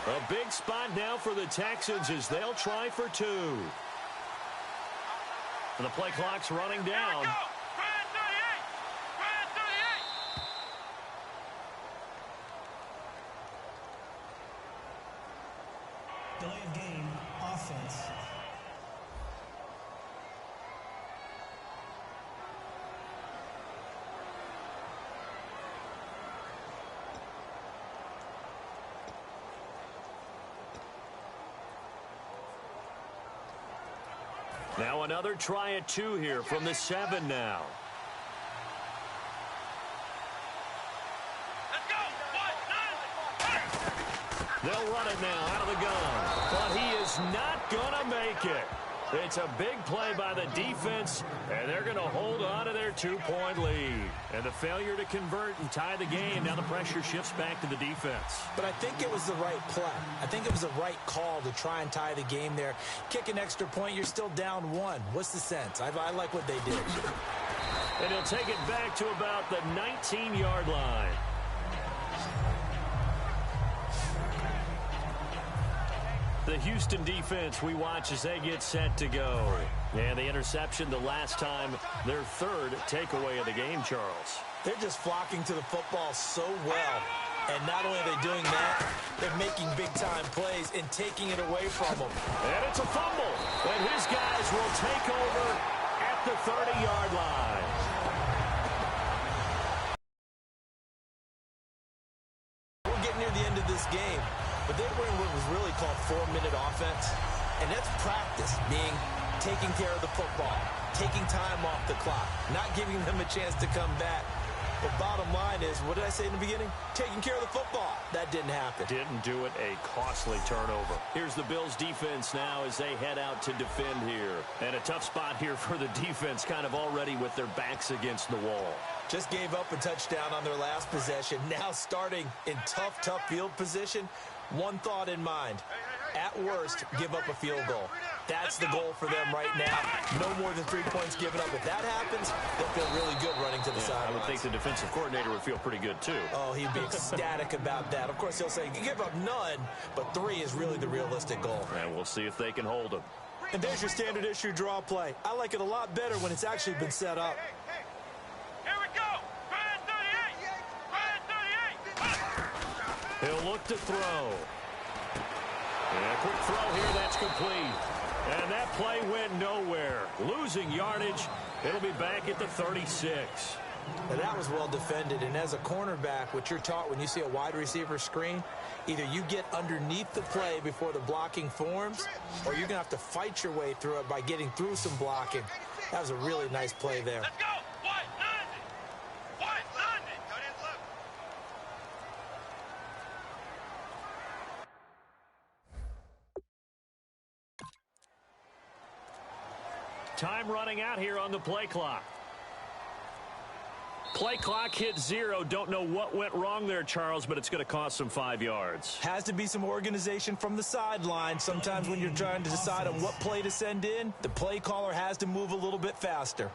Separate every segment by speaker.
Speaker 1: A big spot now for the Texans as they'll try for two. And the play clock's running down.
Speaker 2: Delay of game, offense.
Speaker 1: Now another try at two here from the 7 now.
Speaker 3: Let's go.
Speaker 1: They'll run it now out of the gun. But he is not going to make it. It's a big play by the defense, and they're going to hold on to their 2-point lead. And the failure to convert and tie the game, now the pressure shifts back to the defense.
Speaker 4: But I think it was the right play. I think it was the right call to try and tie the game there. Kick an extra point, you're still down 1. What's the sense? I like what they did.
Speaker 1: And he'll take it back to about the 19-yard line. The Houston defense we watch as they get set to go. And the interception the last time, their third takeaway of the game, Charles.
Speaker 4: They're just flocking to the football so well. And not only are they doing that, they're making big-time plays and taking it away from them.
Speaker 1: And it's a fumble. And his guys will take over at the 30-yard line.
Speaker 4: We're getting near the end of this game. But they were in what was really called 4-minute offense. And that's practice, being taking care of the football, taking time off the clock, not giving them a chance to come back. But bottom line is, what did I say in the beginning? Taking care of the football. That didn't happen.
Speaker 1: Didn't do it. A costly turnover. Here's the Bills defense now as they head out to defend here. And a tough spot here for the defense, kind of already with their backs against the wall.
Speaker 4: Just gave up a touchdown on their last possession. Now starting in tough field position. One thought in mind. At worst, give up a field goal. That's the goal for them right now. No more than 3 points given up. If that happens, they'll feel really good running to the sidelines.
Speaker 1: I would think the defensive coordinator would feel pretty good, too.
Speaker 4: Oh, he'd be ecstatic about that. Of course, he'll say, give up none, but 3 is really the realistic goal.
Speaker 1: And we'll see if they can hold them.
Speaker 4: And there's your standard issue draw play. I like it a lot better when it's actually been set up.
Speaker 3: Here we go.
Speaker 1: He'll look to throw. And a quick throw here, that's complete. And that play went nowhere. Losing yardage. It'll be back at the 36.
Speaker 4: Now that was well defended, and as a cornerback, what you're taught when you see a wide receiver screen, either you get underneath the play before the blocking forms, or you're going to have to fight your way through it by getting through some blocking. That was a really nice play there.
Speaker 3: Let's go.
Speaker 1: Time running out here on the play clock. Play clock hit 0. Don't know what went wrong there, Charles, but it's going to cost them 5 yards.
Speaker 4: Has to be some organization from the sideline. Sometimes when you're trying to decide on what play to send in, the play caller has to move a little bit faster.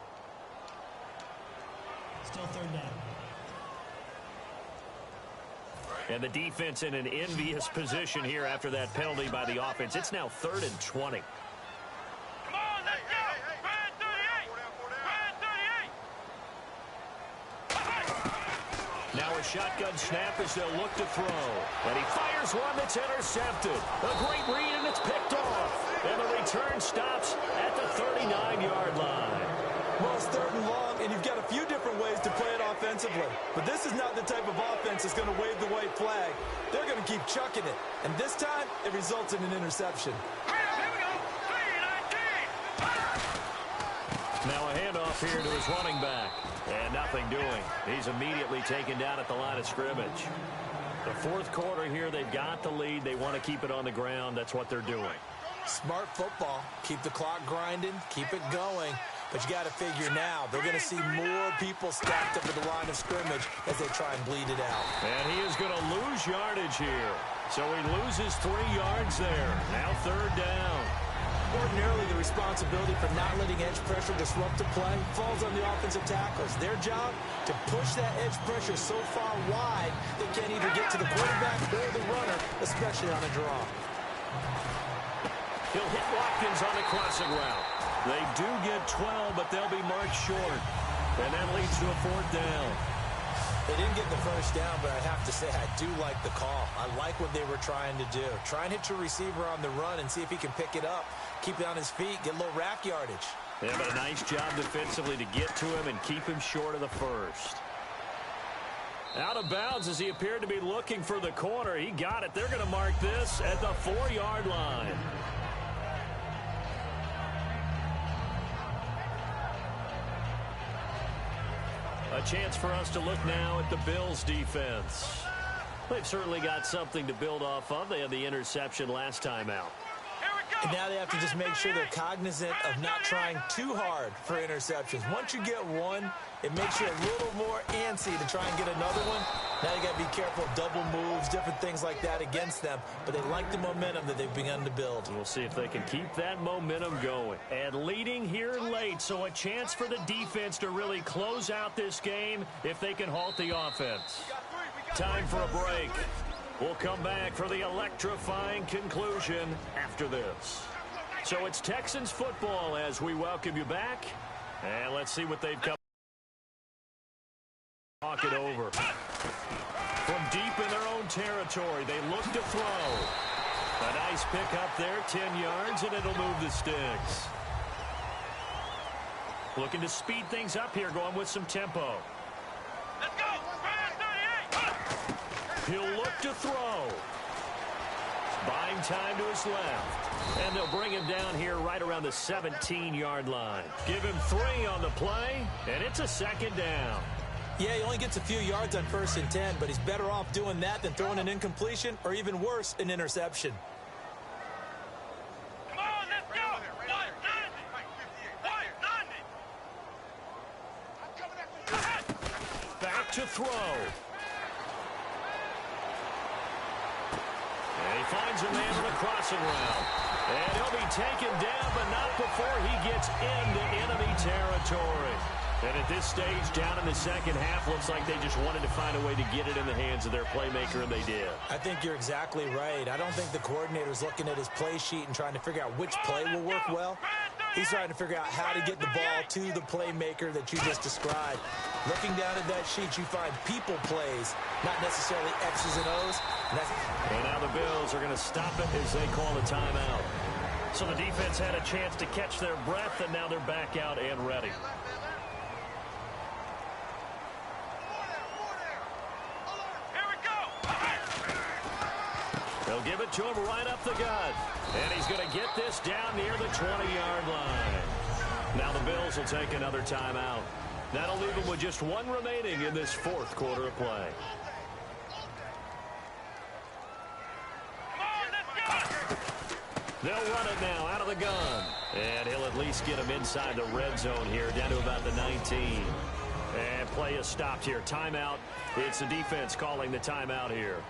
Speaker 2: Still third down.
Speaker 1: And the defense in an envious position here after that penalty by the offense. It's now 3rd and 20. Now a shotgun snap as they'll look to throw. And he fires one that's intercepted. A great read, and it's picked off. And the return stops at the 39-yard line.
Speaker 4: Well, it's 3rd and long, and you've got a few different ways to play it offensively. But this is not the type of offense that's going to wave the white flag. They're going to keep chucking it. And this time, it results in an interception.
Speaker 1: Now a handoff here to his running back. And nothing doing. He's immediately taken down at the line of scrimmage. The 4th quarter here, they've got the lead. They want to keep it on the ground. That's what they're doing.
Speaker 4: Smart football. Keep the clock grinding. Keep it going. But you got to figure now, they're going to see more people stacked up at the line of scrimmage as they try and bleed it out.
Speaker 1: And he is going to lose yardage here. So he loses 3 yards there. Now 3rd down.
Speaker 4: Ordinarily, the responsibility for not letting edge pressure disrupt the play falls on the offensive tackles. Their job to push that edge pressure so far wide they can't either get to the quarterback or the runner especially on a draw.
Speaker 1: He'll hit Watkins on the crossing route. They do get 12, but they'll be marked short. And that leads to a 4th down.
Speaker 4: They didn't get the first down, but I have to say I do like the call. I like what they were trying to do. Try and hit your receiver on the run and see if he can pick it up, keep it on his feet, get a little rack yardage.
Speaker 1: Yeah, but a nice job defensively to get to him and keep him short of the first. Out of bounds as he appeared to be looking for the corner. He got it. They're going to mark this at the 4-yard line. A chance for us to look now at the Bills' defense. They've certainly got something to build off of. They had the interception last time out.
Speaker 4: And now they have to just make sure they're cognizant of not trying too hard for interceptions. Once you get one, it makes you a little more antsy to try and get another one. Now you got to be careful of double moves, different things like that against them. But they like the momentum that they've begun to build.
Speaker 1: We'll see if they can keep that momentum going. And leading here late, so a chance for the defense to really close out this game if they can halt the offense. Time for a break. We'll come back for the electrifying conclusion after this. So it's Texans football as we welcome you back. And let's see what they've come. Talk it over. From deep in their own territory, they look to throw. A nice pick up there, 10 yards, and it'll move the sticks. Looking to speed things up here, going with some tempo.
Speaker 3: Let's go.
Speaker 1: He'll look to throw. Buying time to his left. And they'll bring him down here right around the 17-yard line. Give him 3 on the play, and it's a 2nd down.
Speaker 4: Yeah, he only gets a few yards on 1st and 10, but he's better off doing that than throwing an incompletion or even worse, an interception.
Speaker 3: Come on, let's go. 190.
Speaker 1: Back to throw. And he finds a man on the crossing route. And he'll be taken down, but not before he gets into enemy territory. And at this stage, down in the second half, looks like they just wanted to find a way to get it in the hands of their playmaker, and they did.
Speaker 4: I think you're exactly right. I don't think the coordinator's looking at his play sheet and trying to figure out which play will work well. He's trying to figure out how to get the ball to the playmaker that you just described. Looking down at that sheet, you find people plays, not necessarily X's and O's.
Speaker 1: And now the Bills are going to stop it as they call a timeout. So the defense had a chance to catch their breath, and now they're back out and ready. They'll give it to him right up the gut. And he's going to get this down near the 20-yard line. Now the Bills will take another timeout. That'll leave them with just 1 remaining in this 4th quarter of play. They'll run it now out of the gun. And he'll at least get him inside the red zone here, down to about the 19. And play is stopped here. Timeout. It's the defense calling the timeout here.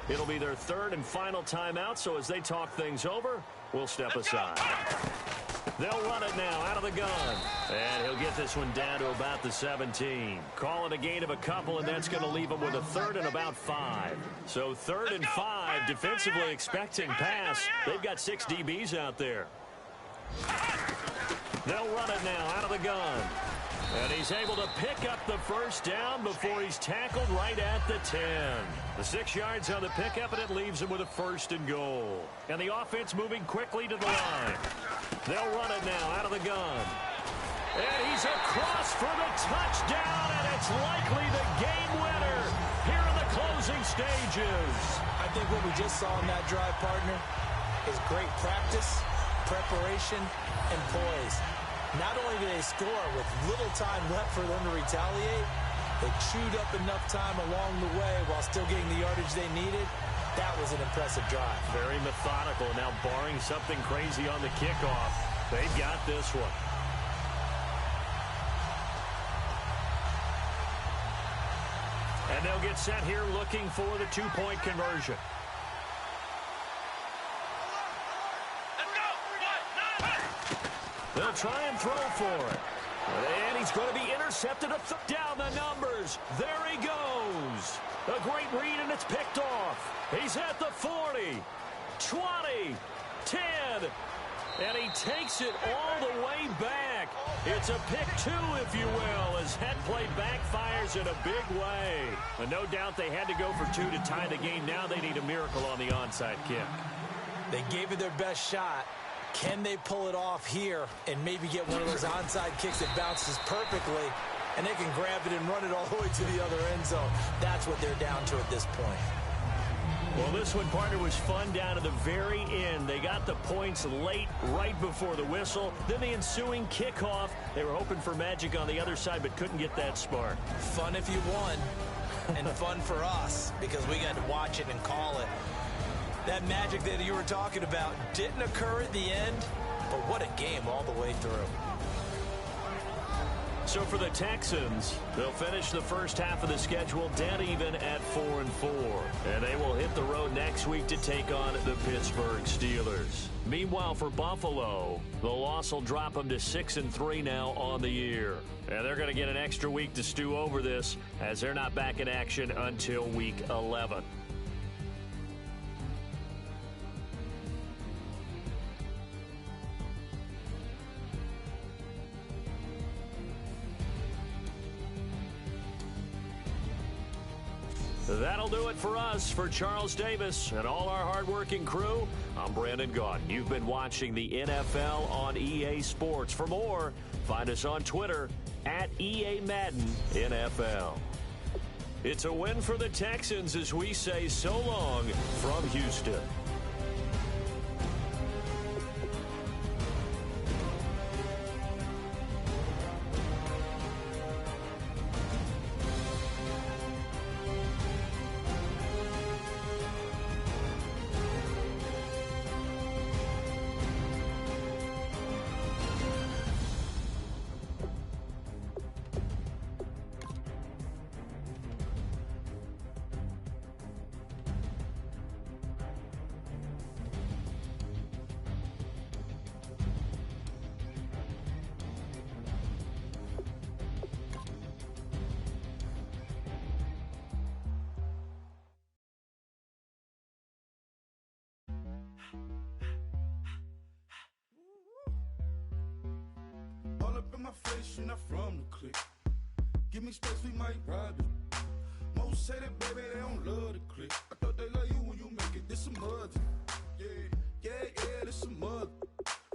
Speaker 1: It'll be their 3rd and final timeout, so as they talk things over, we'll step aside. They'll run it now out of the gun. And he'll get this one down to about the 17. Calling a gain of a couple, and that's going to leave him with a 3rd and about 5. So 3rd and 5, defensively expecting pass. They've got 6 DBs out there. They'll run it now out of the gun. And he's able to pick up the 1st down before he's tackled right at the 10. The 6 yards on the pickup, and it leaves him with a 1st and goal. And the offense moving quickly to the line. They'll run it now out of the gun. And he's across for the touchdown, and it's likely the game winner here in the closing stages.
Speaker 4: I think what we just saw in that drive, partner, is great practice, preparation, and poise. Not only did they score with little time left for them to retaliate, they chewed up enough time along the way while still getting the yardage they needed. That was an impressive drive.
Speaker 1: Very methodical. Now, barring something crazy on the kickoff, they've got this one. And they'll get set here looking for the 2-point conversion. They'll try and throw for it. And he's going to be intercepted down the numbers. There he goes. A great read, and it's picked off. He's at the 40, 20, 10, and he takes it all the way back. It's a pick two, if you will, as that play backfires in a big way. And no doubt they had to go for two to tie the game. Now they need a miracle on the onside kick.
Speaker 4: They gave it their best shot. Can they pull it off here and maybe get one of those onside kicks that bounces perfectly, and they can grab it and run it all the way to the other end zone? That's what they're down to at this point.
Speaker 1: Well, this one, partner, was fun down to the very end. They got the points late, right before the whistle. Then the ensuing kickoff. They were hoping for magic on the other side, but couldn't get that spark.
Speaker 4: Fun if you won, and fun for us because we got to watch it and call it. That magic that you were talking about didn't occur at the end, but what a game all the way through.
Speaker 1: So for the Texans, they'll finish the first half of the schedule dead even at 4-4. And they will hit the road next week to take on the Pittsburgh Steelers. Meanwhile, for Buffalo, the loss will drop them to 6-3 now on the year. And they're going to get an extra week to stew over this, as they're not back in action until week 11. That'll do it for us. For Charles Davis and all our hardworking crew, I'm Brandon Gaudin. You've been watching the NFL on EA Sports. For more, find us on Twitter at EA Madden NFL. It's a win for the Texans as we say so long from Houston.
Speaker 5: All up in my face, you're not from the clique. Give me space, we might ride it. Most say that, baby, they don't love the clique. I thought they love you when you make it. This some mud. Yeah, this some mud.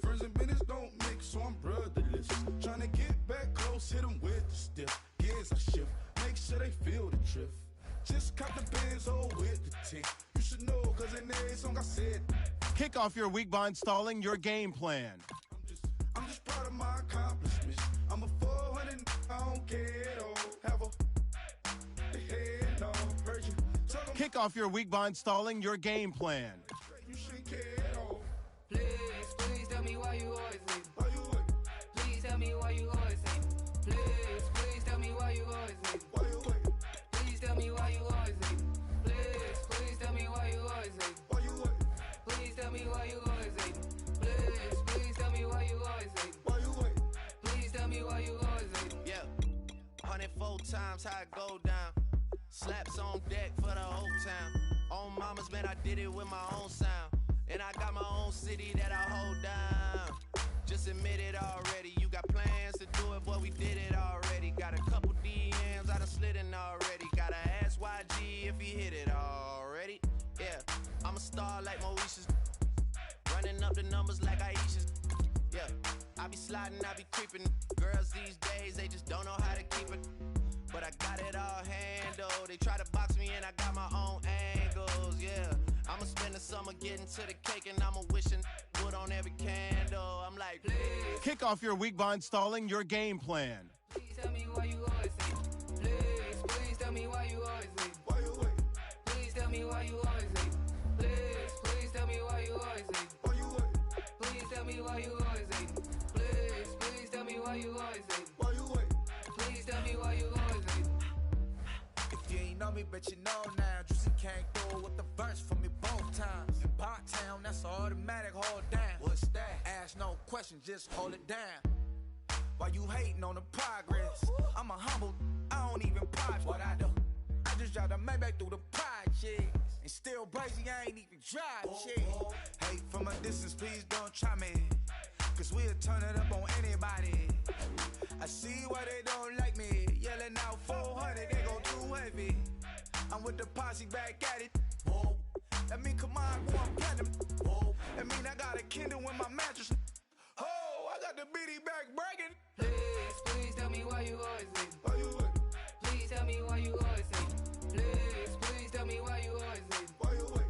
Speaker 5: Friends and business don't mix, so I'm brotherless. Trying to get back close, hit them with the stiff. Gears I shift, make sure they feel the drift. Just cop the Benz, oh, with the tick. You should know, cause in every song I said.
Speaker 6: Kick off your week by installing your game plan.
Speaker 5: I'm just proud of my accomplishments. I'm a 400, I don't care at all. Have a head on virgin.
Speaker 6: Kick off your week by installing your game plan.
Speaker 5: You shouldn't care at all.
Speaker 7: Please tell me why you always leave.
Speaker 5: Why you wait?
Speaker 7: Please tell me why you always leave. Please tell me why you always leave.
Speaker 5: Why you wait?
Speaker 7: Please tell me why you always leave. Please tell me why you always leave.
Speaker 5: Why you wait?
Speaker 7: Please tell me why you always leave. Please tell me why you always leave.
Speaker 5: Why you wait?
Speaker 7: Please tell me why you always leave.
Speaker 8: Yeah, 104 times how it go down. Slaps on deck for the whole town. On mamas, man, I did it with my own sound. And I got my own city that I hold down. Just admit it already. You got plans to do it, boy, we did it already. Got a couple DMs, I done slid in already. Gotta ask YG if he hit it already. Yeah, I'm a star like Moesha's. Running up the numbers like Aisha's. Yeah, I be sliding, I be creeping. Girls these days, they just don't know how to keep it. But I got it all handled. They try to box me in, I got my own angles, yeah. I'ma spend the summer getting to the cake and I'ma wishing wood on every candle. I'm like, please.
Speaker 6: Kick off your week by installing your game plan.
Speaker 7: Please tell me why you always leave. Please tell me why you always leave.
Speaker 5: Why you wait?
Speaker 7: Please tell me why you always leave. Please tell me why you always leave.
Speaker 5: Why you wait?
Speaker 7: Please tell me why you always leave. Please tell me why you always leave.
Speaker 5: Why you wait?
Speaker 7: Please tell me why you always leave.
Speaker 9: If you ain't know me, but you know now. Juicy came through with the verse for me both times. In Bot-town, that's automatic, hold down. What's that? Ask no question, just hold it down. Why you hating on the progress? I'm a humble, I don't even pop what I do. I just drive the Maybach through the projects. And still crazy, I ain't even drive shit. Hey, from a distance, please don't try me. Cause we'll turn it up on anybody. I see why they don't like me. Yelling out 400, they go too heavy. I'm with the posse back at it. That mean come on, boy, I'm platinum. That mean I got a Kindle in my mattress. Oh, I got the bitty back bragging.
Speaker 7: Please, please tell me why you always hate.
Speaker 5: Why you wait?
Speaker 7: Please tell me why you always hate. Please, please tell me why you always hate.
Speaker 5: Why you wait?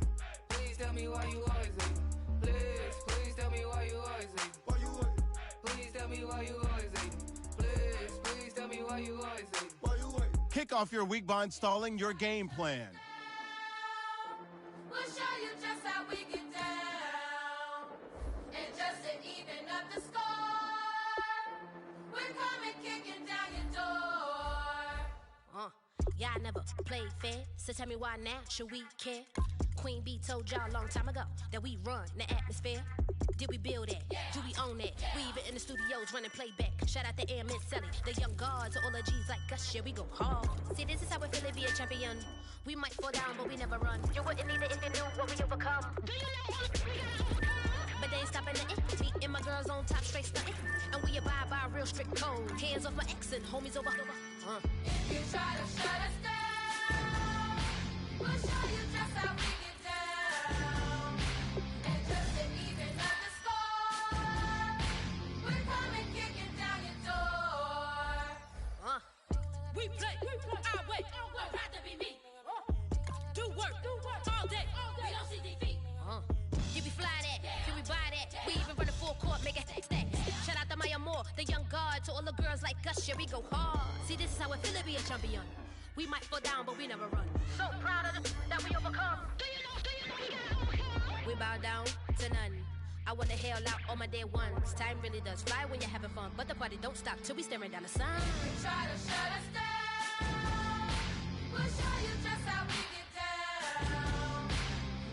Speaker 7: Please tell me why you always hate. Please, please tell me why you always hate.
Speaker 5: Why you wait?
Speaker 7: Please tell me why you always hate. Please, please tell me why you always hate.
Speaker 5: Why you wait?
Speaker 6: Kick off your week by installing your game plan.
Speaker 10: We'll show you just how we get down. And just to even up the score, we're coming kicking down your door.
Speaker 11: Yeah, I never played fair, so tell me why now should we care? Queen B told y'all a long time ago that we run the atmosphere. Did we build it? Do we own it? We even in the studios running playback. Shout out to Airman Sally, the young guards, all the G's like us. Yeah, we go hard. See, this is how we feel to be a champion. We might fall down, but we never run. You wouldn't need it if you knew what we overcome. Do you know? But they ain't stopping nothing. Me and my girls on top, straight stunting. And we abide by real strict code. Hands off my ex and homies over.
Speaker 10: If you try to shut us down, we'll show you just how we get down. And just to even up the score, we're coming kicking down your door.
Speaker 11: We play our way. I'd rather be me. Do work all day. We don't see defeat. Can we fly that? Can we buy that? We even run a full court, make it stack. Shout out to Maya Moore, the young guard, to all the girls like us. Yeah, we go hard. See, this is how it feel to be a champion. We might fall down, but we never run. So proud of that we overcome. Do you know we gotta overcome? We bow down to none. I wanna hail out all my day ones. Time really does fly when you're having fun, but the party don't stop till we staring down the sun.
Speaker 10: If you try to shut us down, we'll show you just how we get down.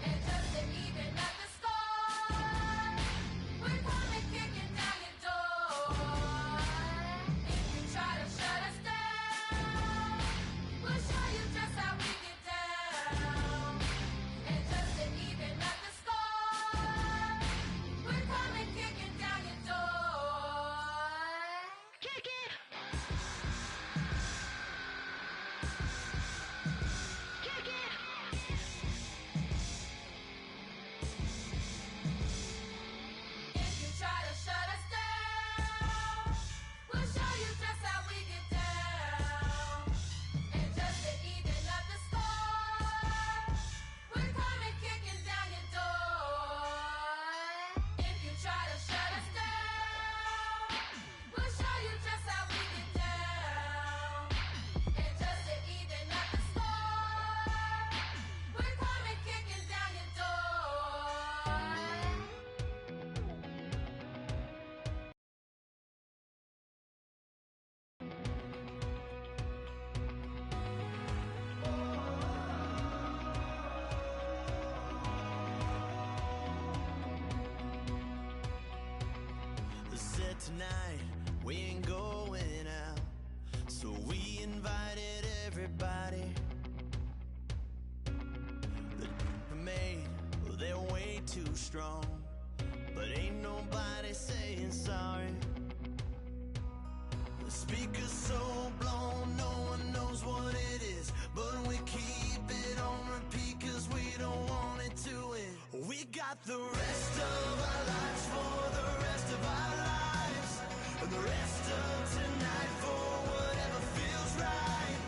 Speaker 10: And just to even up the score, we're coming kicking down your door. If you try to shut us down, we'll show you just how we get down. And just to even up the score, we're coming kicking down your door.
Speaker 11: Kick it! Kick it!
Speaker 10: If you try to shut us down, we'll show you just how we get down. And just to even up the score, we're coming kicking down your door. If you try to shut us down, we'll show you just how we get down. And just to even up the score, we're coming kicking down your door.
Speaker 8: Said tonight we ain't going out, so we invited everybody. The made, well, they're way too strong, but ain't nobody saying sorry. The speaker's so blown, no one knows what it is, but we keep it on repeat 'cause we don't want it to end. We got the rest of our lives for the rest of our lives, and the rest of tonight for whatever feels right.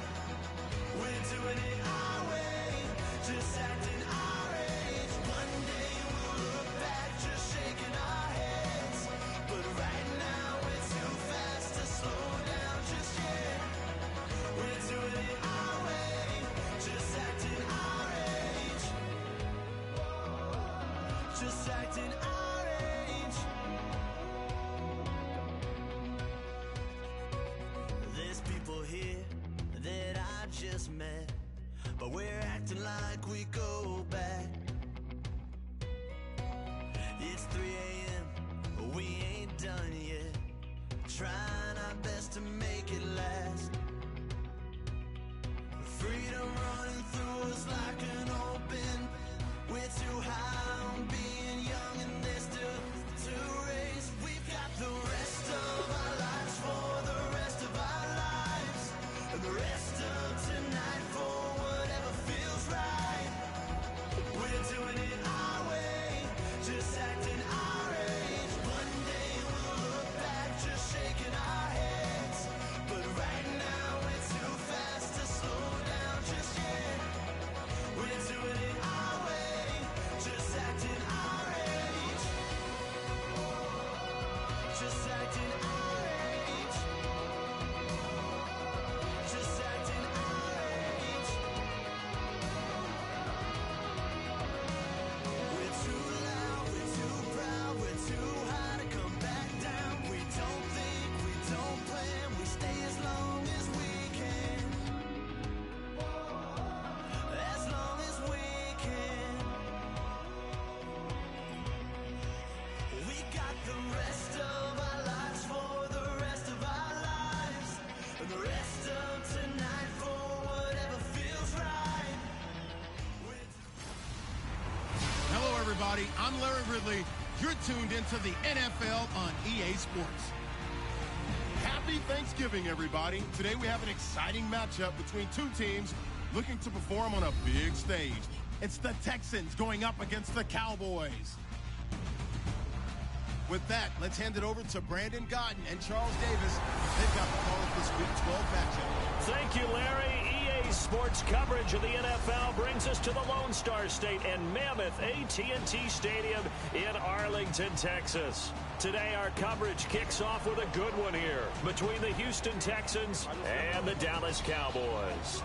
Speaker 8: We're doing it our way, just acting our age. One day we'll look back just shaking our heads, but right now we're too fast to slow down just yet. We're doing it our way, just acting our age. Just acting our age. There's people here that I just met, but we're acting like we go back. It's 3 a.m., but we ain't done yet. Trying
Speaker 9: too high on being young and there's still to race. We've got the rest of our lives for the rest of our lives, and the rest of tonight for whatever feels right. We're doing it our way, just acting our age. One day we'll look back just shaking our heads, but right now we're too fast to slow down just yet. We're doing it our way, just acting our age. Just acting our age. Just acting our age. We're too loud, we're too proud, we're too high to come back down. We don't think, we don't plan, we stay as long as we can. As long as we can. We got the rest of our lives for the rest of our lives, and the rest of tonight for whatever feels right.
Speaker 6: Hello, everybody. I'm Larry Ridley. You're tuned into the NFL on EA Sports. Happy Thanksgiving, everybody. Today we have an exciting matchup between two teams looking to perform on a big stage. It's the Texans going up against the Cowboys. With that, let's hand it over to Brandon Godden and Charles Davis. They've got the call of this Week 12 matchup.
Speaker 1: Thank you, Larry. EA Sports coverage of the NFL brings us to the Lone Star State and mammoth AT&T Stadium in Arlington, Texas. Today, our coverage kicks off with a good one here between the Houston Texans and the Dallas Cowboys.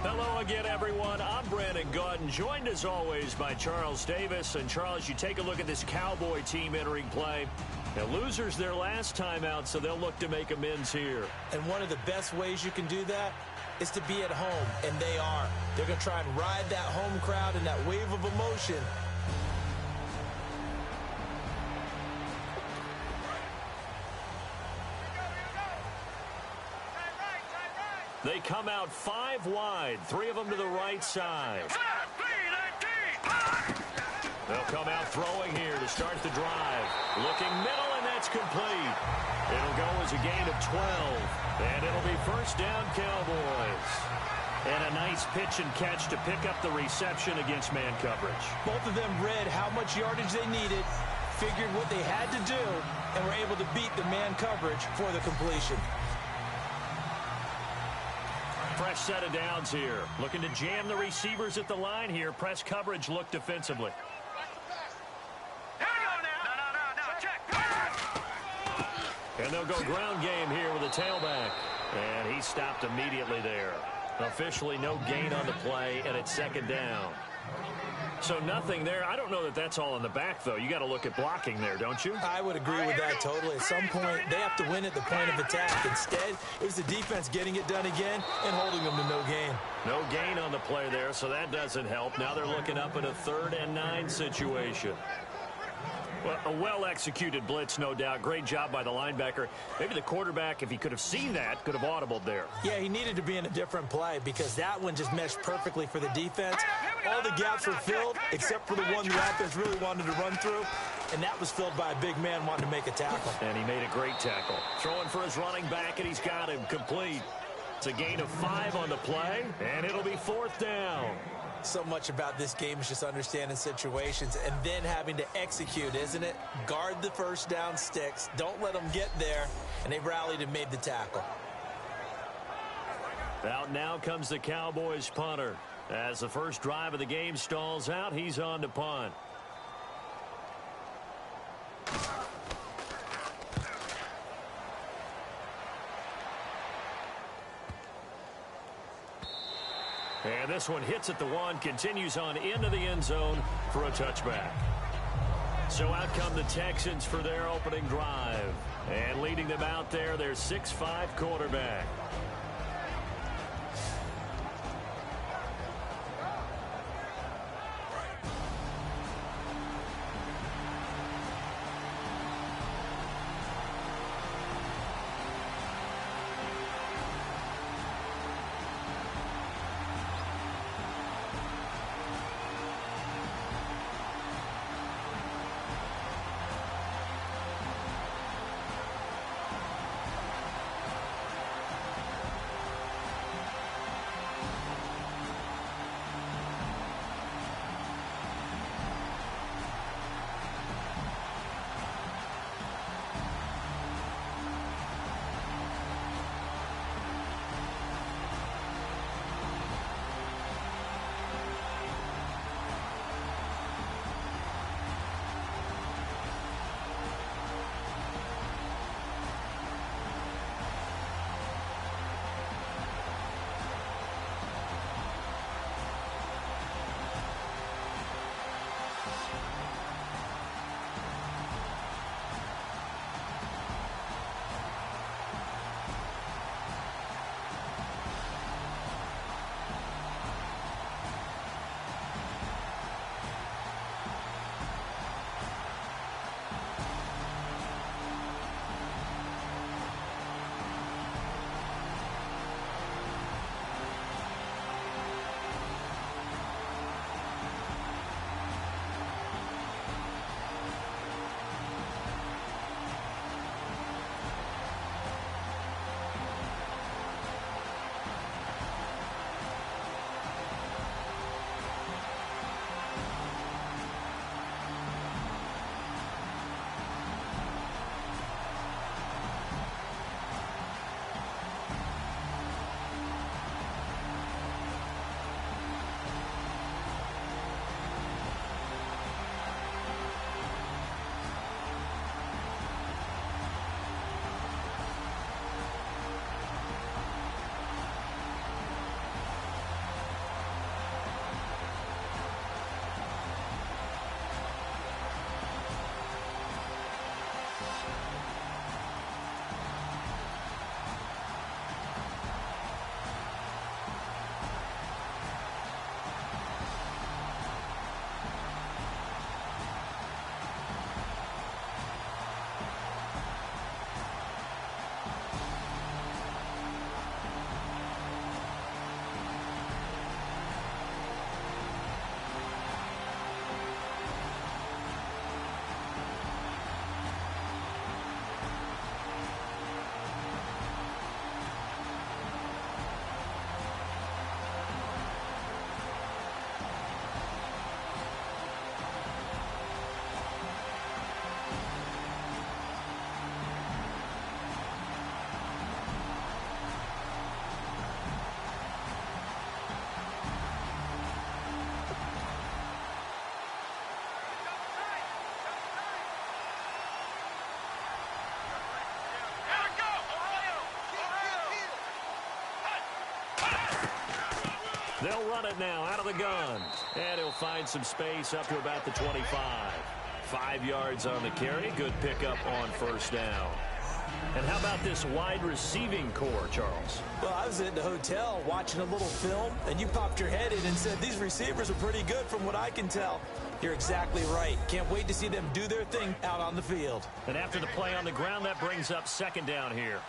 Speaker 1: Hello again, everyone. I'm Brandon Gaudin, joined as always by Charles Davis. And Charles, you take a look at this Cowboy team entering play. Now, losers their last time out, so they'll look to make amends here.
Speaker 4: And one of the best ways you can do that is to be at home, and they are. They're going to try and ride that home crowd and that wave of emotion.
Speaker 1: They come out 5 wide, 3 of them to the right side. They'll come out throwing here to start the drive. Looking middle, and that's complete. It'll go as a gain of 12, and it'll be first down Cowboys. And a nice pitch and catch to pick up the reception against man coverage.
Speaker 4: Both of them read how much yardage they needed, figured what they had to do, and were able to beat the man coverage for the completion.
Speaker 1: Fresh set of downs here. Looking to jam the receivers at the line here. Press coverage look defensively. And they'll go ground game here with a tailback. And he stopped immediately there. Officially no gain on the play, and it's second down. So nothing there. I don't know that that's all in the back, though. You got to look at blocking there, don't you?
Speaker 4: I would agree with that totally. At some point, they have to win at the point of attack. Instead, it was the defense getting it done again and holding them to no gain.
Speaker 1: No gain on the play there, so that doesn't help. Now they're looking up at a 3rd and 9 situation. Well, a well-executed blitz, no doubt. Great job by the linebacker. Maybe the quarterback, if he could have seen that, could have audibled there.
Speaker 4: Yeah, he needed to be in a different play because that one just meshed perfectly for the defense. All the gaps were filled except for the one the offense really wanted to run through, and that was filled by a big man wanting to make a tackle.
Speaker 1: And he made a great tackle. Throwing for his running back, and he's got him complete. It's a gain of 5 on the play, and it'll be 4th down.
Speaker 4: So much about this game is just understanding situations and then having to execute, isn't it? Guard the first down sticks. Don't let them get there. And they rallied and made the tackle.
Speaker 1: Out now comes the Cowboys punter. As the first drive of the game stalls out, he's on to punt. And this one hits at the 1, continues on into the end zone for a touchback. So out come the Texans for their opening drive. And leading them out there, their 6'5" quarterback. They'll run it now out of the gun. And he'll find some space up to about the 25. 5 yards on the carry. Good pickup on first down. And how about this wide receiving core, Charles?
Speaker 4: Well, I was at the hotel watching a little film, and you popped your head in and said, these receivers are pretty good from what I can tell. You're exactly right. Can't wait to see them do their thing out on the field.
Speaker 1: And after the play on the ground, that brings up second down here.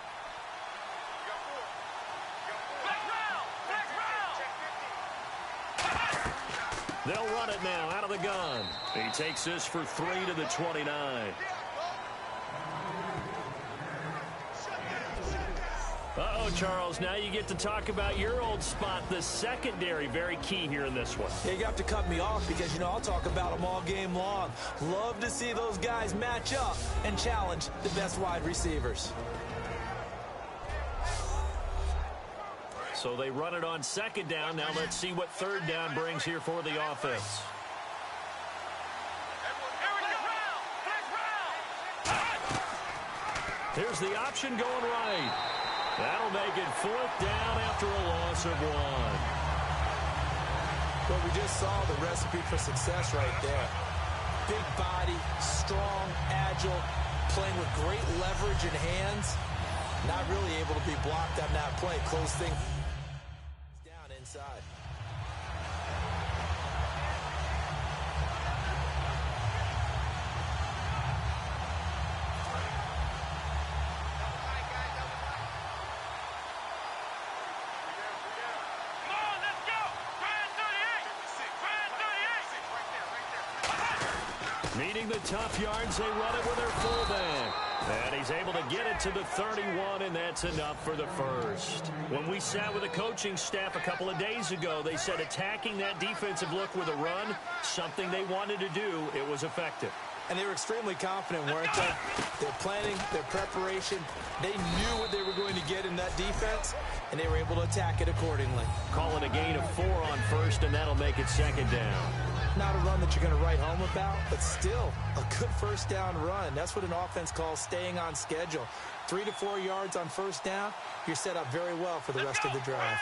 Speaker 1: They'll run it now out of the gun. He takes this for 3 to the 29. Uh-oh, Charles, now you get to talk about your old spot, the secondary, very key here in this one.
Speaker 4: Yeah, you have to cut me off because, I'll talk about them all game long. Love to see those guys match up and challenge the best wide receivers.
Speaker 1: So they run it on second down. Now let's see what third down brings here for the offense. Here's the option going right. That'll make it 4th down after a loss of 1.
Speaker 4: Well, we just saw the recipe for success right there. Big body, strong, agile, playing with great leverage in hands. Not really able to be blocked on that play. Close thing down inside.
Speaker 1: Needing the tough yards, they run it with their fullback. And he's able to get it to the 31, and that's enough for the first. When we sat with the coaching staff a couple of days ago, they said attacking that defensive look with a run, something they wanted to do, it was effective.
Speaker 4: And they were extremely confident, weren't they? Their planning, their preparation, they knew what they were going to get in that defense, and they were able to attack it accordingly.
Speaker 1: Call it a gain of 4 on first, and that'll make it second down.
Speaker 4: Not a run that you're going to write home about, but still a good first down run. That's what an offense calls staying on schedule. 3 to 4 yards on first down, you're set up very well for the rest of the drive.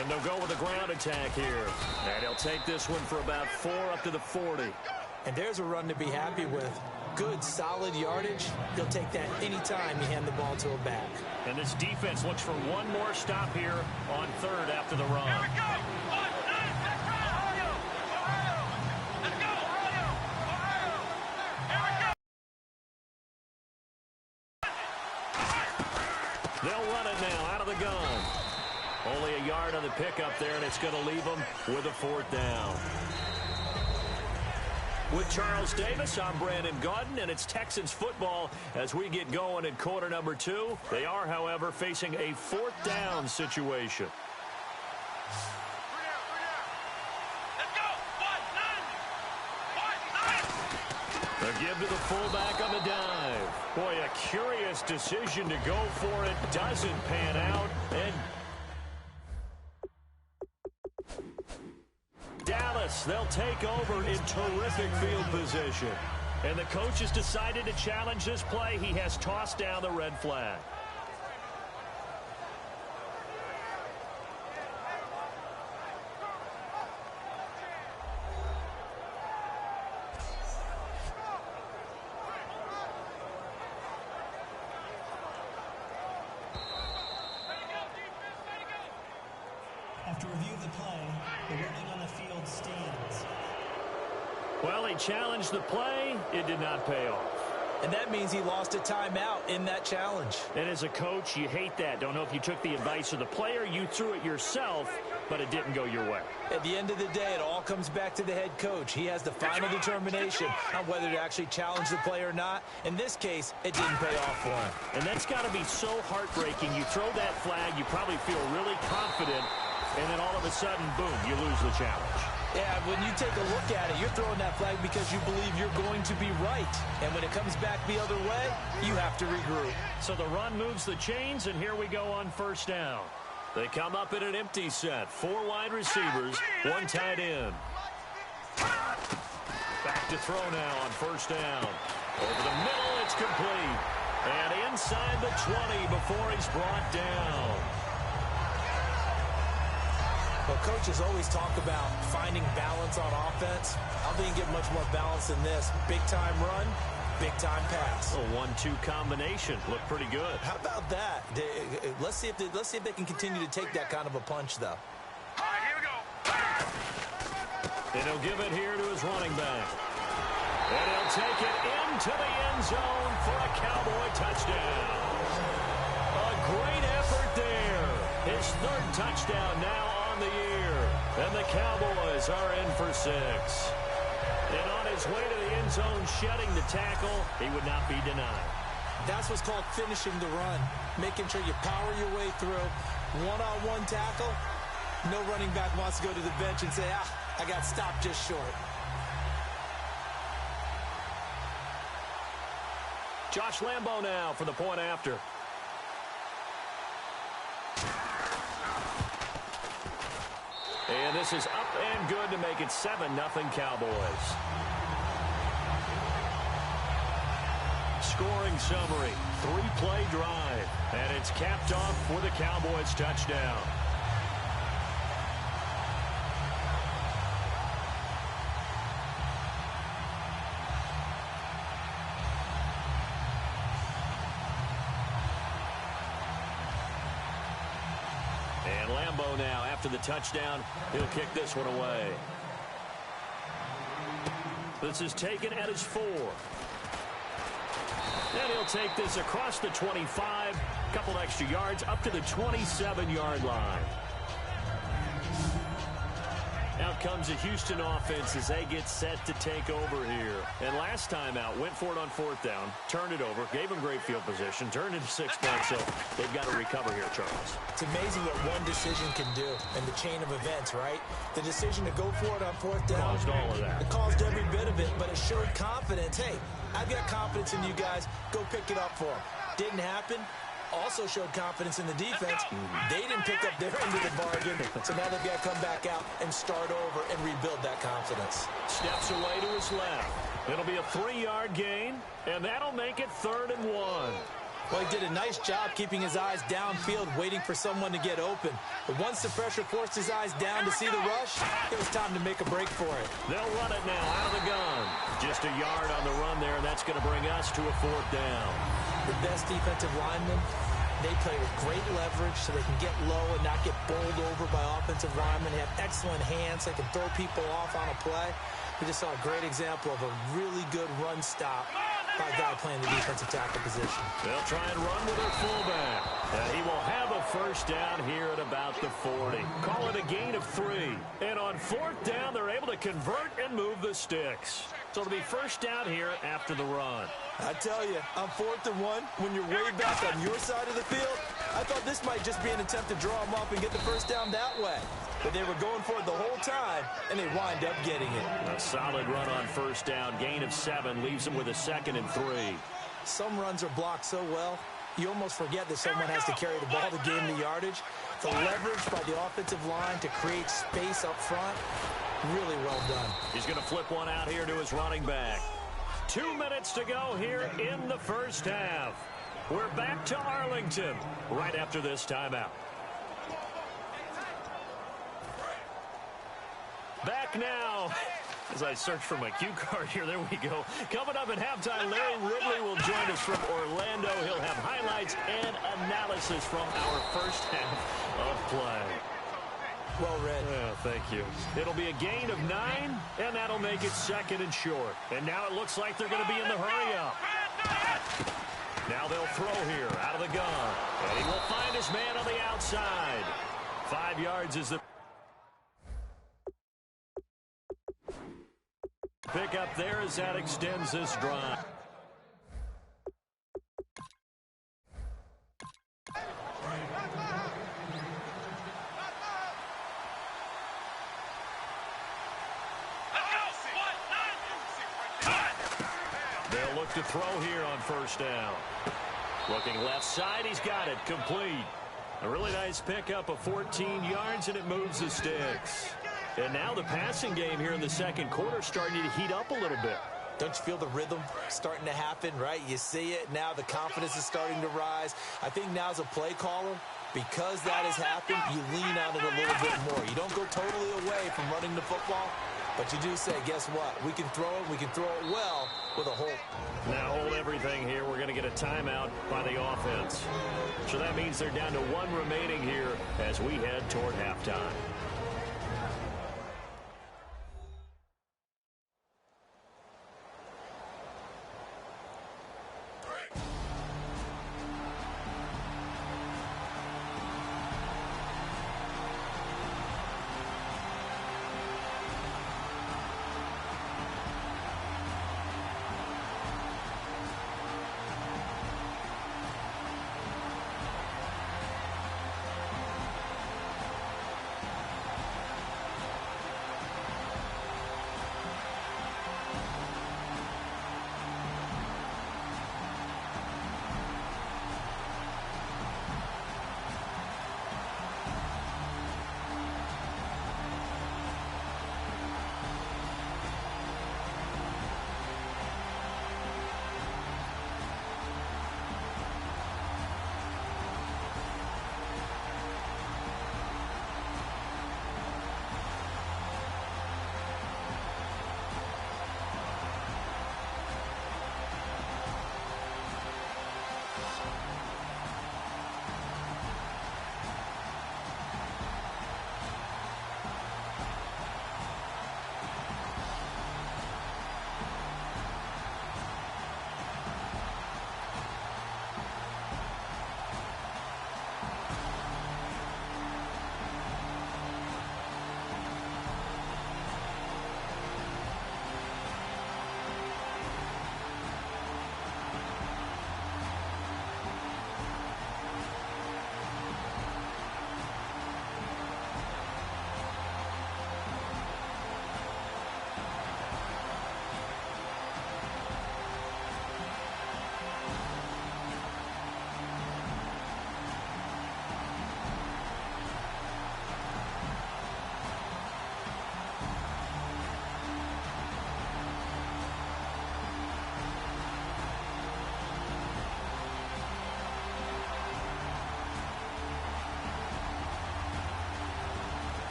Speaker 1: And they'll go with a ground attack here. And he'll take this one for about 4 up to the 40.
Speaker 4: And there's a run to be happy with. Good, solid yardage. He'll take that anytime you hand the ball to a back.
Speaker 1: And this defense looks for one more stop here on third after the run.
Speaker 3: Here we go. 1, 9, let's go. Ohio. Let's go. Ohio. Here we go.
Speaker 1: They'll run it now out of the gun. Only a yard on the pickup there, and it's going to leave them with a 4th down. With Charles Davis, I'm Brandon Gaudin, and it's Texans football as we get going in quarter number 2. They are, however, facing a 4th down situation.
Speaker 3: Let's go. 1, 9.
Speaker 1: A give to the fullback on the dive. Boy, a curious decision to go for it. Doesn't pan out, and Dallas, they'll take over in terrific field position. And the coach has decided to challenge this play. He has tossed down the red flag.
Speaker 2: After review of the play, the ruling on the field stands.
Speaker 1: Well, he challenged the play. It did not pay off.
Speaker 4: And that means he lost a timeout in that challenge.
Speaker 1: And as a coach, you hate that. Don't know if you took the advice of the player, you threw it yourself, but it didn't go your way.
Speaker 4: At the end of the day, it all comes back to the head coach. He has the final determination on whether to actually challenge the play or not. In this case, it didn't pay off for him.
Speaker 1: And that's got to be so heartbreaking. You throw that flag, you probably feel really confident, and then all of a sudden, boom, you lose the challenge.
Speaker 4: Yeah, when you take a look at it, you're throwing that flag because you believe you're going to be right. And when it comes back the other way, you have to regroup.
Speaker 1: So the run moves the chains, and here we go on 1st down. They come up in an empty set. 4 wide receivers, 1 tight end. Back to throw now on 1st down. Over the middle, it's complete. And inside the 20 before he's brought down.
Speaker 4: Well, coaches always talk about finding balance on offense. I don't think you get much more balance than this. Big-time run, big-time pass.
Speaker 1: A 1-2 combination. Looked pretty good.
Speaker 4: How about that? Let's see if they can continue to take that kind of a punch, though.
Speaker 3: All right, here we go.
Speaker 1: And he'll give it here to his running back. And he'll take it into the end zone for a Cowboy touchdown. A great effort there. His 3rd touchdown now on the year. And the Cowboys are in for 6. And on his way to the end zone, shedding the tackle, he would not be denied.
Speaker 4: That's what's called finishing the run, making sure you power your way through. One-on-one tackle, no running back wants to go to the bench and say, I got stopped just short.
Speaker 1: Josh Lambo now for the point after. And this is up and good to make it 7-0 Cowboys. Scoring summary, 3-play drive, and it's capped off with a Cowboys touchdown. And Lambo now, after the touchdown, he'll kick this one away. This is taken at his 4. And he'll take this across the 25, a couple extra yards, up to the 27-yard line. Out comes the Houston offense as they get set to take over here. And last time out, went for it on 4th down, turned it over, gave them great field position, turned into 6 points, so they've got to recover here, Charles.
Speaker 4: It's amazing what one decision can do in the chain of events, right? The decision to go for it on 4th down.
Speaker 1: Caused all of that.
Speaker 4: It caused every bit of it, but it showed confidence. Hey, I've got confidence in you guys. Go pick it up for them. Didn't happen. Also showed confidence in the defense. They didn't pick up their end of the bargain, so now they've got to come back out and start over and rebuild that confidence.
Speaker 1: Steps away to his left. It'll be a 3-yard gain, and that'll make it 3rd and 1.
Speaker 4: Well, he did a nice job keeping his eyes downfield, waiting for someone to get open. But once the pressure forced his eyes down to see the rush, it was time to make a break for it.
Speaker 1: They'll run it now out of the gun. Just a yard on the run there, and that's going to bring us to a 4th down.
Speaker 4: The best defensive linemen, they play with great leverage so they can get low and not get bowled over by offensive linemen. They have excellent hands. They can throw people off on a play. We just saw a great example of a really good run stop by a guy playing the defensive tackle position.
Speaker 1: They'll try and run with their fullback. And he will have a first down here at about the 40. Call it a gain of 3. And on 4th down, they're able to convert and move the sticks. So it'll be first down here after the run.
Speaker 4: I tell you, on 4th and 1, when you're way back on your side of the field, I thought this might just be an attempt to draw them up and get the first down that way. But they were going for it the whole time, and they wind up getting it.
Speaker 1: A solid run on first down. Gain of 7 leaves them with a 2nd and 3.
Speaker 4: Some runs are blocked so well, you almost forget that someone has to carry the ball to gain the yardage. The leverage by the offensive line to create space up front, really well done.
Speaker 1: He's going to flip one out here to his running back. 2 minutes to go here in the first half. We're back to Arlington right after this timeout. Back now. As I search for my cue card here, there we go. Coming up at halftime, Larry Ridley will join us from Orlando. He'll have highlights and analysis from our first half of play.
Speaker 4: Well read.
Speaker 1: Yeah, thank you. It'll be a gain of 9, and that'll make it 2nd and short. And now it looks like they're going to be in the hurry-up. Now they'll throw here out of the gun. And he will find his man on the outside. 5 yards is the pick up there as that extends this drive. They'll look to throw here on first down. Looking left side, he's got it complete. A really nice pickup of 14 yards, and it moves the sticks. And now the passing game here in the second quarter starting to heat up a little bit.
Speaker 4: Don't you feel the rhythm starting to happen, right? You see it now. The confidence is starting to rise. I think now as a play caller, because that has happened, you lean on it a little bit more. You don't go totally away from running the football, but you do say, guess what? We can throw it. We can throw it well with a hold.
Speaker 1: Now hold everything here. We're going to get a timeout by the offense. So that means they're down to 1 remaining here as we head toward halftime.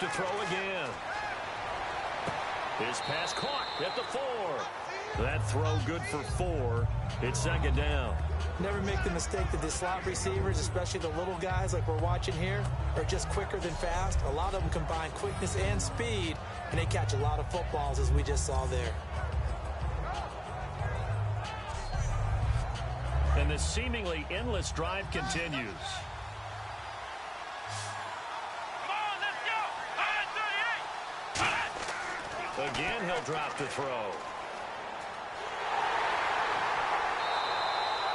Speaker 1: to throw again. His pass caught at the 4. That throw good for 4. It's second down.
Speaker 4: Never make the mistake that the slot receivers, especially the little guys like we're watching here, are just quicker than fast. A lot of them combine quickness and speed, and they catch a lot of footballs, as we just saw there.
Speaker 1: And the seemingly endless drive continues. Again, he'll drop to throw.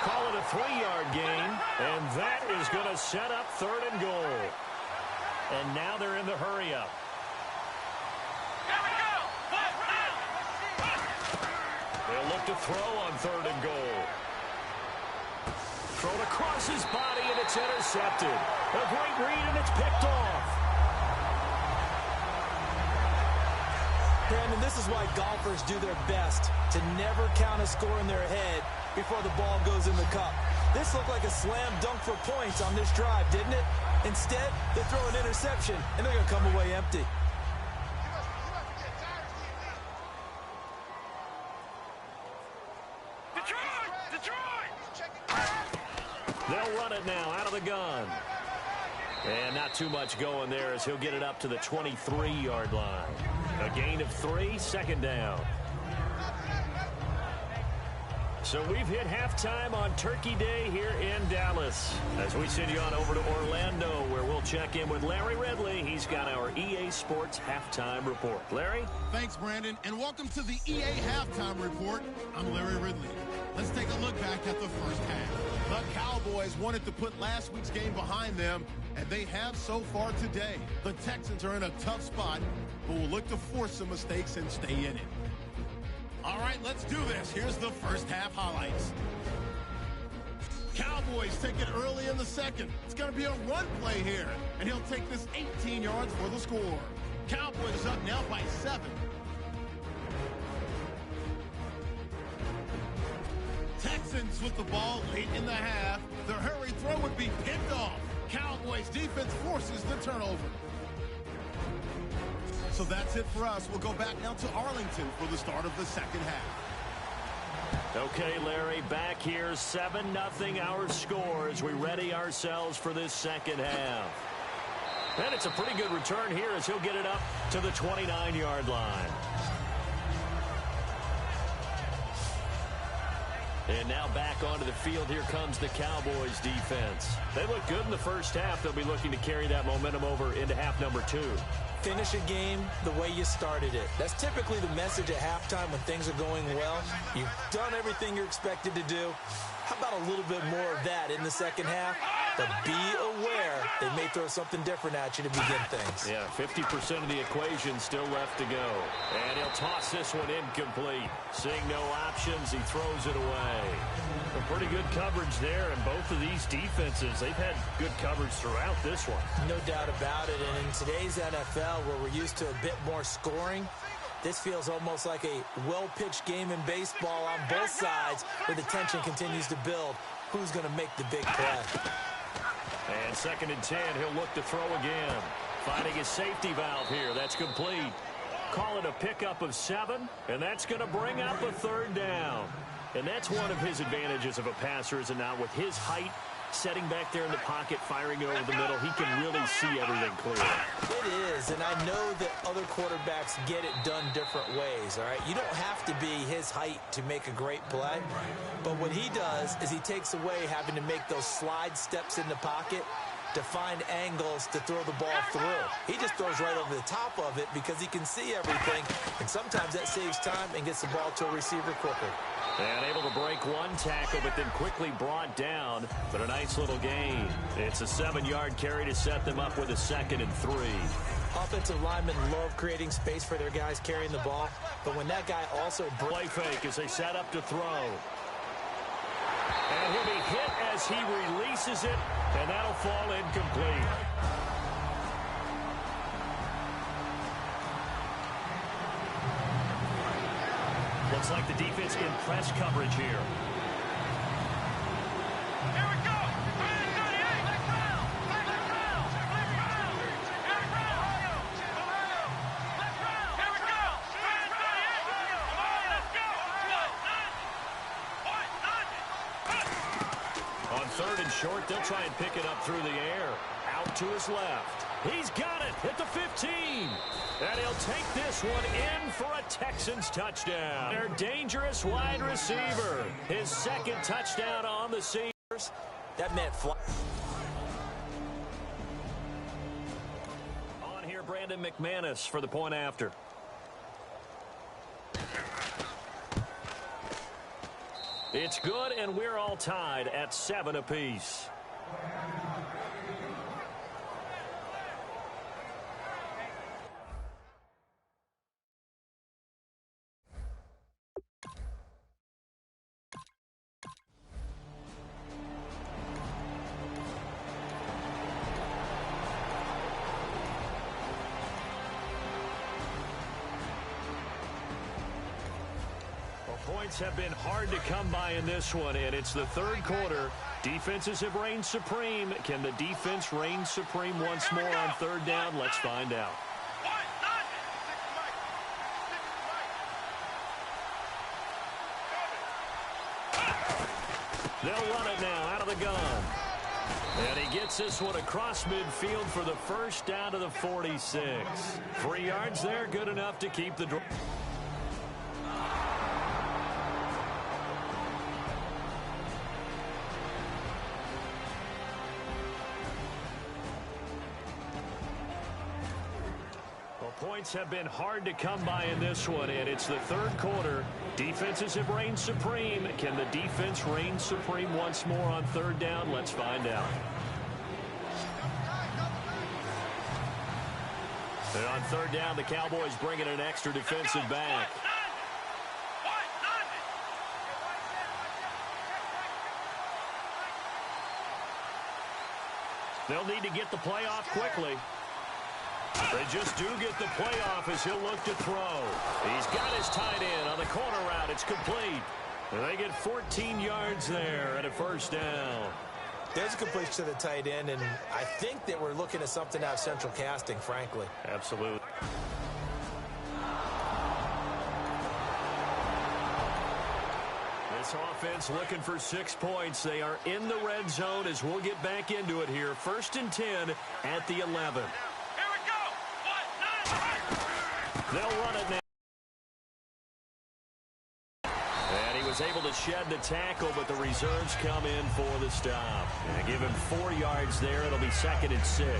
Speaker 1: Call it a 3-yard gain, and that is going to set up 3rd and goal. And now they're in the hurry-up. They'll look to throw on 3rd and goal. Thrown across his body, and it's intercepted. A great read, and it's picked off.
Speaker 4: Brandon, this is why golfers do their best to never count a score in their head before the ball goes in the cup. This looked like a slam dunk for points on this drive, didn't it? Instead, they throw an interception, and they're going to come away empty.
Speaker 1: They'll run it now out of the gun. And not too much going there as he'll get it up to the 23-yard line. A gain of 3, second down. So we've hit halftime on Turkey Day here in Dallas. As we send you on over to Orlando, where we'll check in with Larry Ridley. He's got our EA Sports Halftime Report. Larry?
Speaker 6: Thanks, Brandon, and welcome to the EA Halftime Report. I'm Larry Ridley. Let's take a look back at the first half. The Cowboys wanted to put last week's game behind them, and they have so far today. The Texans are in a tough spot, but will look to force some mistakes and stay in it. All right, let's do this. Here's the first half highlights. Cowboys take it early in the second. It's going to be a run play here, and he'll take this 18 yards for the score. Cowboys up now by 7. Texans with the ball late in the half. The hurry throw would be picked off. Cowboys defense forces the turnover. So that's it for us. We'll go back now to Arlington for the start of the second half.
Speaker 1: Okay, Larry, back here, 7-0 our score as we ready ourselves for this second half. And it's a pretty good return here as he'll get it up to the 29-yard line. And now back onto the field, here comes the Cowboys defense. They look good in the first half. They'll be looking to carry that momentum over into half number 2.
Speaker 4: Finish a game the way you started it. That's typically the message at halftime when things are going well. You've done everything you're expected to do. How about a little bit more of that in the second half? But be aware they may throw something different at you to begin things.
Speaker 1: Yeah, 50% of the equation still left to go. And he'll toss this one incomplete. Seeing no options, he throws it away. A pretty good coverage there, and both of these defenses, they've had good coverage throughout this one.
Speaker 4: No doubt about it. And in today's NFL, where we're used to a bit more scoring, this feels almost like a well-pitched game in baseball on both sides, where the tension continues to build. Who's going to make the big play?
Speaker 1: And 2nd and 10, he'll look to throw again. Finding his safety valve here. That's complete. Call it a pickup of 7, and that's going to bring up a 3rd down. And that's one of his advantages of a passer, is it not? With his height, setting back there in the pocket, firing it over the middle, he can really see everything clear.
Speaker 4: It is, and I know that other quarterbacks get it done different ways, all right? You don't have to be his height to make a great play, but what he does is he takes away having to make those slide steps in the pocket to find angles to throw the ball through. He just throws right over the top of it because he can see everything, and sometimes that saves time and gets the ball to a receiver quicker.
Speaker 1: And able to break one tackle, but then quickly brought down. But a nice little gain. It's a 7-yard carry to set them up with a 2nd and 3.
Speaker 4: Offensive linemen love creating space for their guys carrying the ball, but when that guy also...
Speaker 1: Play fake as they set up to throw. And he'll be hit as he releases it, and that'll fall incomplete. Looks like the defense in press coverage here.
Speaker 3: Here we go.
Speaker 1: 3rd and short. They'll try and pick it up through the air. Out to his left. He's got it at the 15. And he'll take this one in for a Texans touchdown. Their dangerous wide receiver. His 2nd touchdown on the season.
Speaker 4: That meant fly.
Speaker 1: On here, Brandon McManus for the point after. It's good, and we're all tied at 7 apiece. Points have been hard to come by in this one, and it's the 3rd quarter. Defenses have reigned supreme. Can the defense reign supreme once more on 3rd down? Let's find out. They'll run it now out of the gun. And he gets this one across midfield for the 1st down to the 46. 3 yards there, good enough to keep the drive. Points have been hard to come by in this one, and it's the 3rd quarter. Defenses have reigned supreme. Can the defense reign supreme once more on 3rd down? Let's find out. And on 3rd down, the Cowboys bring in an extra defensive back. They'll need to get the play off quickly. They just do get the playoff as he'll look to throw. He's got his tight end on the corner route. It's complete. And they get 14 yards there and a 1st down.
Speaker 4: There's a completion to the tight end, and I think that we're looking at something out of central casting, frankly.
Speaker 1: Absolutely. This offense looking for 6 points. They are in the red zone as we'll get back into it here. 1st and 10 at the 11. They'll run it now. And he was able to shed the tackle, but the reserves come in for the stop. And give him 4 yards there. It'll be 2nd and 6.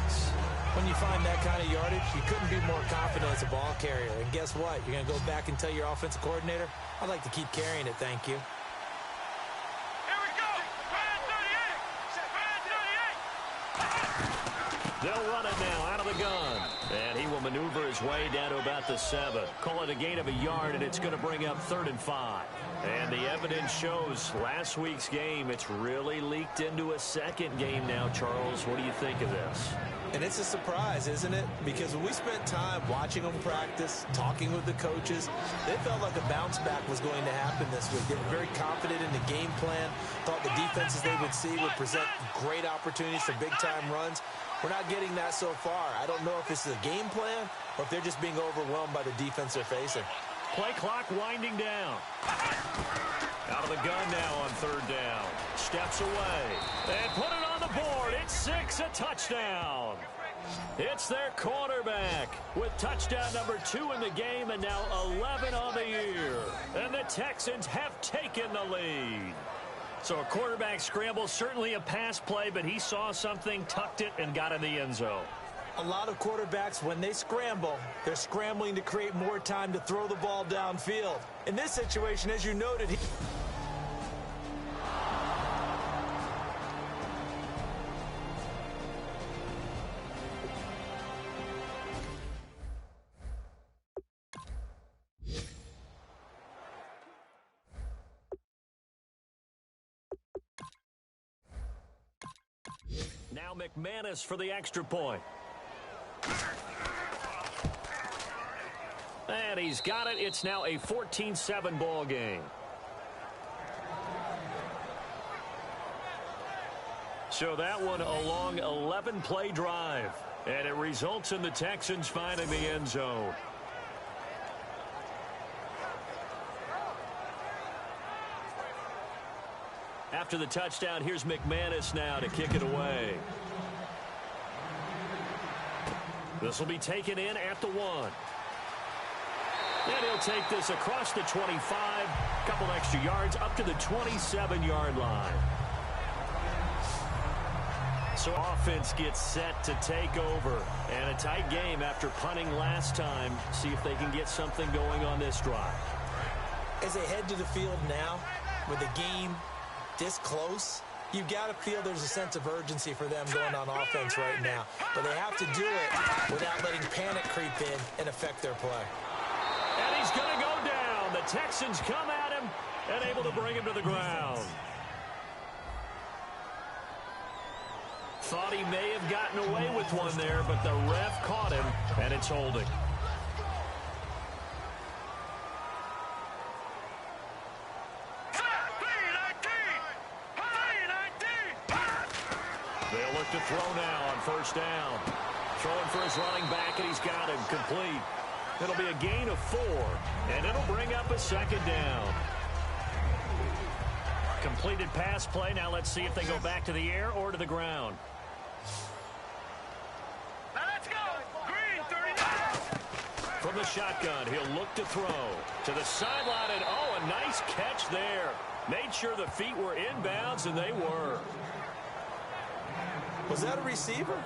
Speaker 4: When you find that kind of yardage, you couldn't be more confident as a ball carrier. And guess what? You're going to go back and tell your offensive coordinator, I'd like to keep carrying it, thank you.
Speaker 1: They'll run it now out of the gun. And he will maneuver his way down to about the 7. Call it a gain of a yard, and it's going to bring up 3rd and 5. And the evidence shows last week's game, it's really leaked into a 2nd game now, Charles. What do you think of this?
Speaker 4: And it's a surprise, isn't it? Because when we spent time watching them practice, talking with the coaches, they felt like a bounce back was going to happen this week. They were very confident in the game plan, thought the defenses they would see would present great opportunities for big-time runs. We're not getting that so far. I don't know if it's the game plan or if they're just being overwhelmed by the defense they're facing.
Speaker 1: Play clock winding down. Out of the gun now on 3rd down. Steps away. And put it on the board. It's 6, a touchdown. It's their quarterback with touchdown number 2 in the game and now 11 on the year. And the Texans have taken the lead. So a quarterback scramble, certainly a pass play, but he saw something, tucked it, and got in the end zone.
Speaker 4: A lot of quarterbacks, when they scramble, they're scrambling to create more time to throw the ball downfield. In this situation, as you noted,
Speaker 1: Now McManus for the extra point. And he's got it. It's now a 14-7 ball game. So that one a long 11-play drive. And it results in the Texans finding the end zone. After the touchdown, here's McManus now to kick it away. This will be taken in at the 1. And he'll take this across the 25, a couple extra yards, up to the 27-yard line. So offense gets set to take over. And a tight game after punting last time. See if they can get something going on this drive.
Speaker 4: As they head to the field now, with the game this close, you've got to feel there's a sense of urgency for them going on offense right now. But they have to do it without letting panic creep in and affect their play.
Speaker 1: And he's going to go down. The Texans come at him and able to bring him to the ground. Thought he may have gotten away with one there, but the ref caught him, and it's holding. They'll look to throw now on first down. Throwing for his running back, and he's got him complete. It'll be a gain of 4, and it'll bring up a second down. Completed pass play. Now let's see if they go back to the air or to the ground.
Speaker 3: Now let's go. Green, 39.
Speaker 1: From the shotgun, he'll look to throw. To the sideline, and oh, a nice catch there. Made sure the feet were inbounds, and they were.
Speaker 4: Was that a receiver?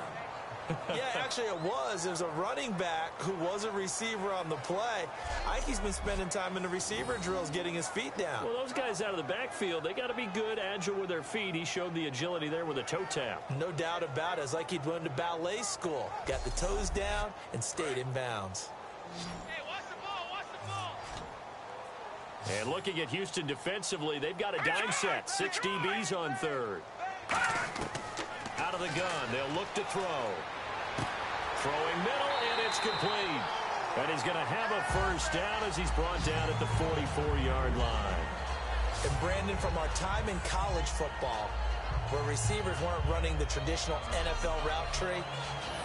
Speaker 4: Yeah, actually it was. There's a running back who was a receiver on the play. I think he's been spending time in the receiver drills getting his feet down.
Speaker 1: Well, those guys out of the backfield, they got to be good, agile with their feet. He showed the agility there with a toe tap.
Speaker 4: No doubt about it. It's like he'd went to ballet school. Got the toes down and stayed in bounds.
Speaker 3: Hey, watch the ball, watch the ball.
Speaker 1: And looking at Houston defensively, they've got a dime set. 6 DBs on third. Out of the gun, they'll look to throw. Throwing middle, and it's complete. And he's going to have a first down as he's brought down at the 44-yard line.
Speaker 4: And Brandon, from our time in college football, where receivers weren't running the traditional NFL route tree,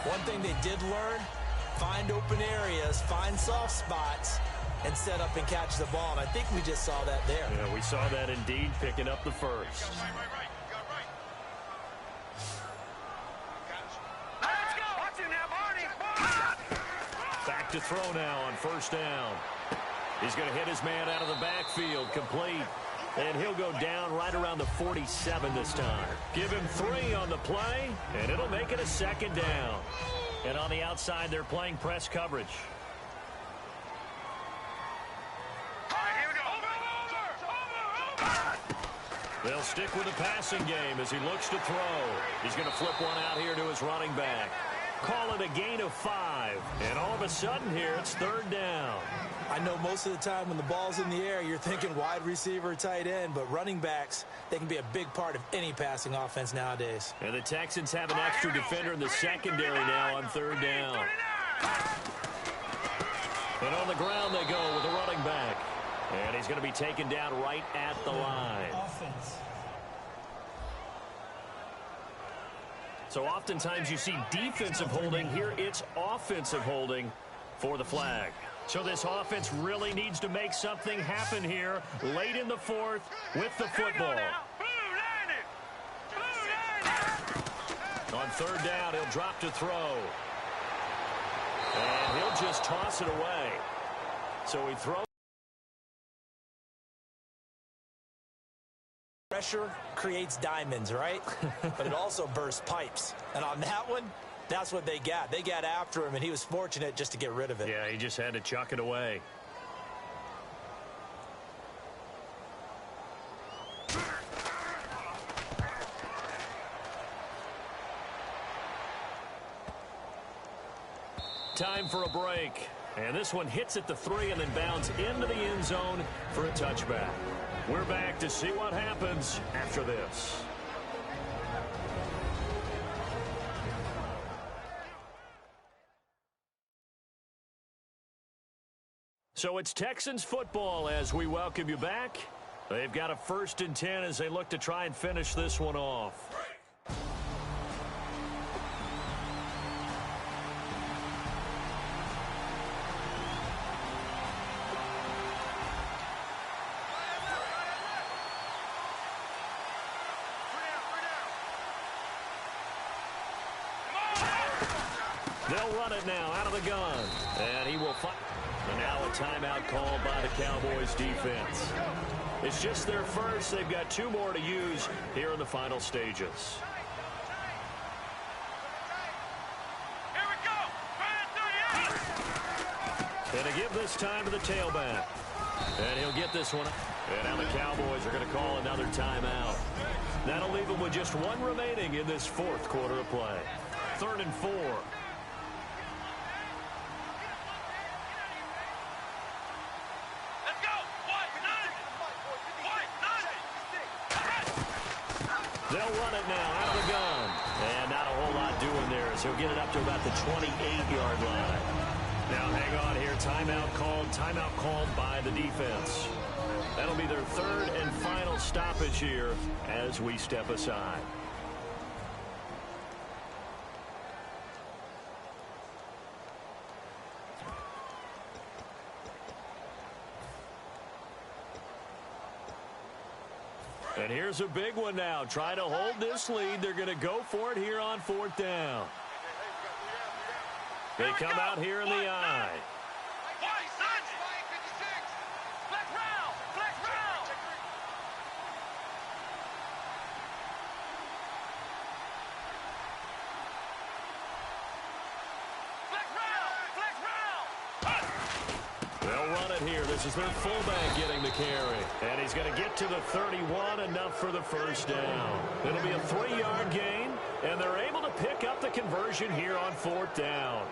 Speaker 4: one thing they did learn, find open areas, find soft spots, and set up and catch the ball. And I think we just saw that there.
Speaker 1: Yeah, we saw that indeed, picking up the first. Back to throw now on first down. He's going to hit his man out of the backfield, complete. And he'll go down right around the 47 this time. Give him 3 on the play, and it'll make it a second down. And on the outside, they're playing press coverage. They'll stick with the passing game as he looks to throw. He's going to flip one out here to his running back. Call it a gain of 5. And all of a sudden here, it's third down.
Speaker 4: I know most of the time when the ball's in the air, you're thinking wide receiver, tight end, but running backs, they can be a big part of any passing offense nowadays.
Speaker 1: And the Texans have an extra defender in the secondary now on third down. And on the ground they go with the running back. And he's going to be taken down right at the line.
Speaker 2: Offense.
Speaker 1: So oftentimes you see defensive holding. Here it's offensive holding for the flag. So this offense really needs to make something happen here late in the fourth with the football. On third down, he'll drop to throw. And he'll just toss it away. So he throws.
Speaker 4: Pressure creates diamonds, right? But it also bursts pipes. And on that one, that's what they got. They got after him, and he was fortunate just to get rid of it.
Speaker 1: Yeah, he just had to chuck it away. Time for a break. And this one hits at the 3 and then bounds into the end zone for a touchback. We're back to see what happens after this. So it's Texans football as we welcome you back. They've got a 1st and 10 as they look to try and finish this one off. They'll run it now out of the gun. And he will fight. And now a timeout called by the Cowboys defense. It's just their first. They've got 2 more to use here in the final stages.
Speaker 3: Here we go.
Speaker 1: And to give this time to the tailback. And he'll get this one. And now the Cowboys are going to call another timeout. That'll leave them with just 1 remaining in this 4th quarter of play. 3rd and 4.
Speaker 3: Let's go.
Speaker 1: They'll run it now out of the gun. And not a whole lot doing there, so he'll get it up to about the 28-yard line. Now hang on here. Timeout called by the defense. That'll be their 3rd and final stoppage here as we step aside. And here's a big one now. Trying to hold this lead. They're going to go for it here on 4th down. They come out here in the eye. Here. This is their fullback getting the carry. And he's going to get to the 31, enough for the first down. It'll be a 3-yard gain, and they're able to pick up the conversion here on 4th down.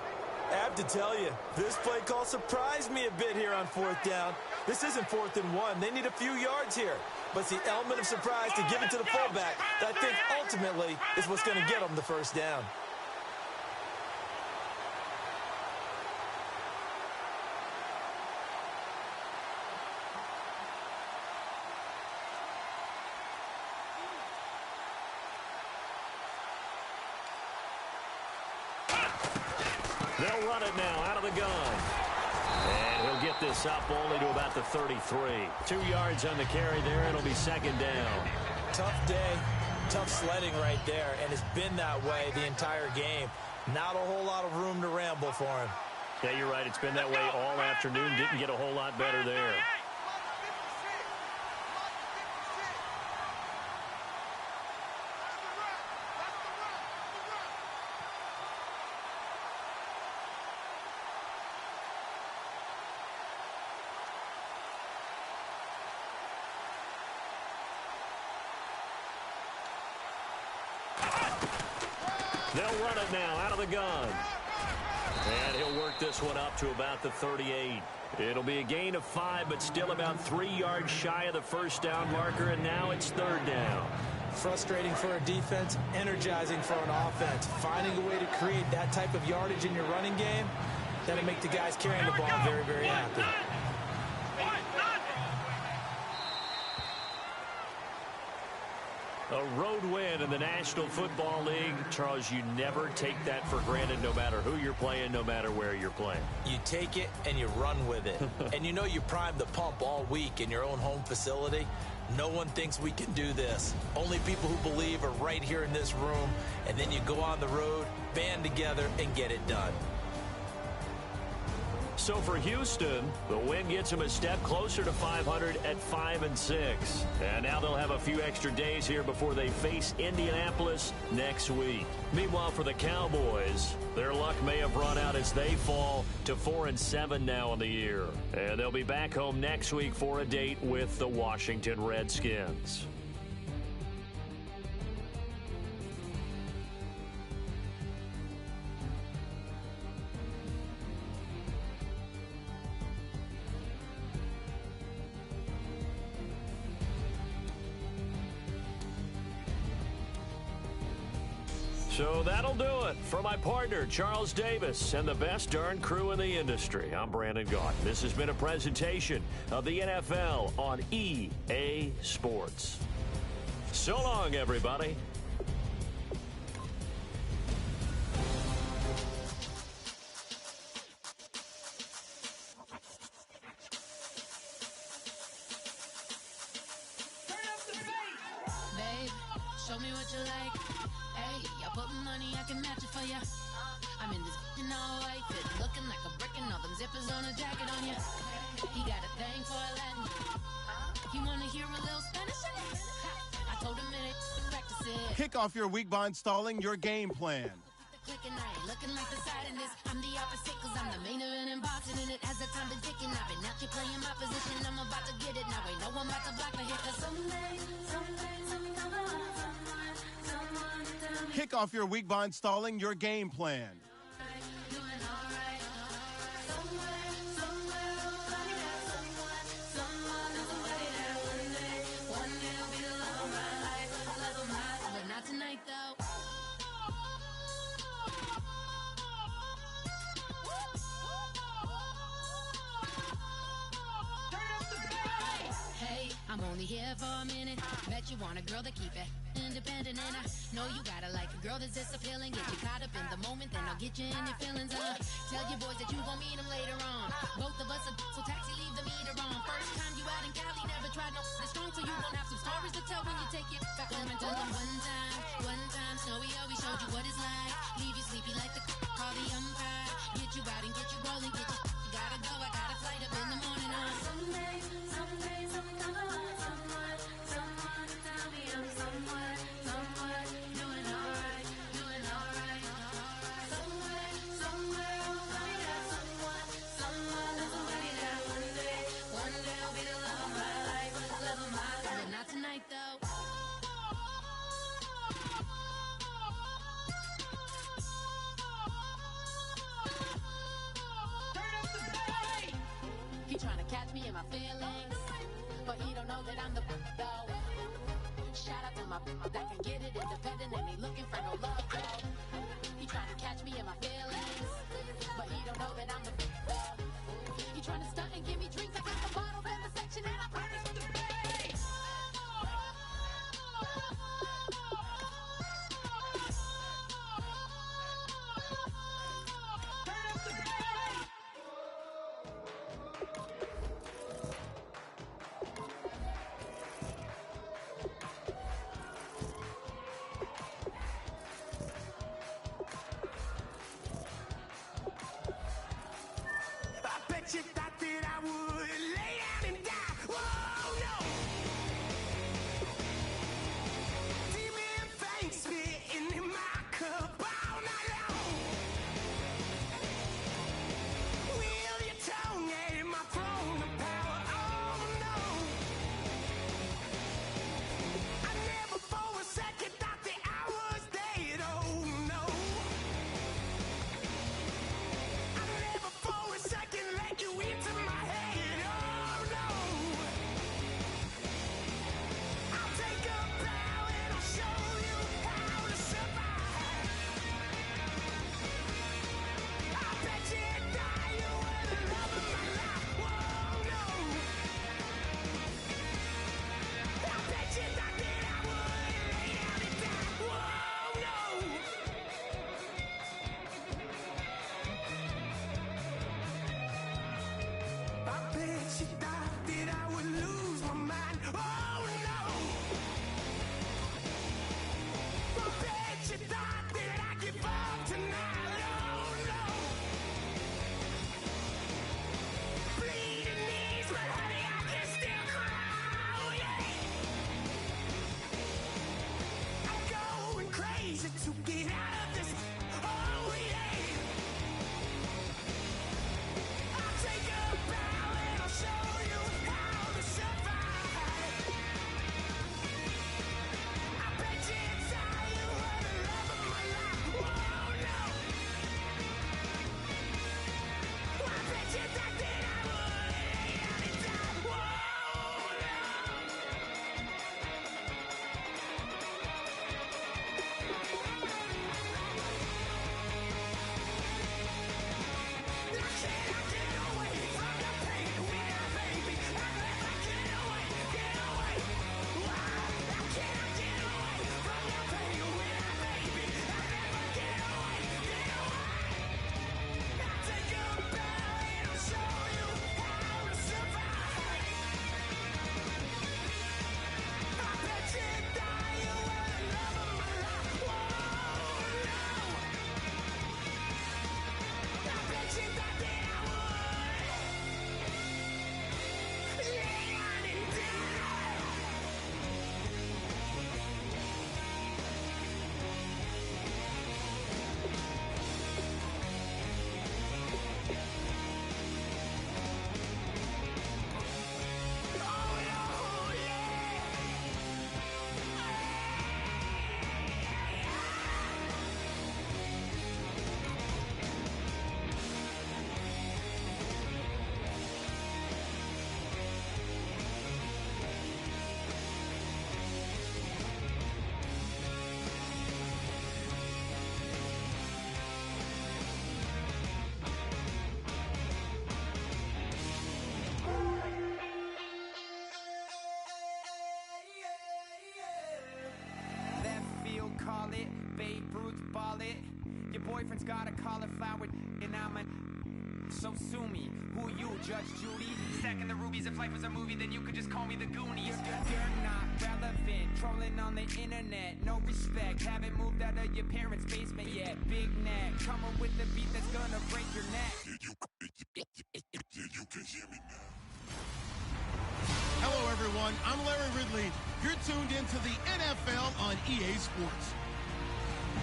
Speaker 4: I have to tell you, this play call surprised me a bit here on 4th down. This isn't 4th and 1. They need a few yards here. But it's the element of surprise to give it to the fullback that I think ultimately is what's going to get them the first down.
Speaker 1: They'll run it now out of the gun. And he'll get this up only to about the 33. 2 yards on the carry there. It'll be 2nd down.
Speaker 4: Tough day, tough sledding right there, and it's been that way the entire game. Not a whole lot of room to ramble for him.
Speaker 1: Yeah, you're right. It's been that way all afternoon. Didn't get a whole lot better there. They'll run it now out of the gun. And he'll work this one up to about the 38. It'll be a gain of 5, but still about 3 yards shy of the first down marker, and now it's 3rd down.
Speaker 4: Frustrating for a defense, energizing for an offense. Finding a way to create that type of yardage in your running game, that'll make the guys carrying the ball very, very happy.
Speaker 1: A road win in the National Football League. Charles, you never take that for granted no matter who you're playing, no matter where you're playing.
Speaker 4: You take it and you run with it. And you know you primed the pump all week in your own home facility. No one thinks we can do this. Only people who believe are right here in this room. And then you go on the road, band together, and get it done.
Speaker 1: So for Houston, the win gets them a step closer to 500 at 5-6. And now they'll have a few extra days here before they face Indianapolis next week. Meanwhile, for the Cowboys, their luck may have run out as they fall to 4-7 now in the year. And they'll be back home next week for a date with the Washington Redskins. So that'll do it for my partner, Charles Davis, and the best darn crew in the industry. I'm Brandon Gaunt. This has been a presentation of the NFL on EA Sports. So long, everybody.
Speaker 11: Babe, show me what you like. Hey, I put money, I can match it for ya. I'm in this f***ing all white fit, looking like a brick and all them zippers on a jacket on you. He got a thing for Latin. You wanna hear a little Spanish? I told him it ain't practice it.
Speaker 6: Kick off your week by installing your game plan.
Speaker 11: Clicking, I ain't looking like the side in this. I'm the opposite, cause I'm the main event in boxing, and it has the time been ticking. I've been out here playing my position. I'm about to get it. Now ain't no one about to block the hit, cause someday, someone tell me.
Speaker 6: Kick off your week by installing your game plan.
Speaker 11: Doing alright. Somewhere, somebody that one day will be the love of my life, love of my life. But not tonight, though. Hey, I'm only here for a minute. Bet you want a girl to keep it independent, and I know you gotta like a girl that's this appealing. Get you caught up in the moment, then I'll get you in your feelings. Tell your boys that you gon' meet them later on. Both of us are so taxi, leave the meter on. First time you out in Cali, never tried no strong, so you gon' have some stories to tell when you take it back home and tell them one time, Snowy always showed you what it's like. Leave you sleepy like the call the umpire. Get you out and get you rolling, get you gotta go. I got a flight up in the morning on someday, someone tell me I'm somewhere doing alright. Somewhere, somebody that somebody that one day will be the love of my life, love of my life. But not tonight though. He tryna catch me in my feelings, but he don't know that I'm the though. Shout out to my that can get it independent and he looking for no love though. He tryna catch me in my feelings, but he don't know that I'm the though. He tryna stunt and give me drinks. I got the bottle in the section and I promise with the bass.
Speaker 9: I bet you thought that I would lay down and die. Whoa, no. Demon fangs spitting in my cup all night long. Wheel your tongue at my throne of power. Oh no. I never for a second thought that I was dead. Oh no. I never for a second let you into my head.
Speaker 12: it. Babe Ruth ball it. Your boyfriend's got a cauliflower and I'm a... So sue me. Who you, Judge Judy? Stacking the rubies. If life was a movie, then you could just call me the Goonies. You're not relevant. Trolling on the internet. No respect. Haven't moved out of your parents' basement yet. Big neck. Coming with the beat that's gonna break your neck.
Speaker 6: You can hear me now. Hello, everyone. I'm Larry Ridley. You're tuned into the NFL on EA Sports.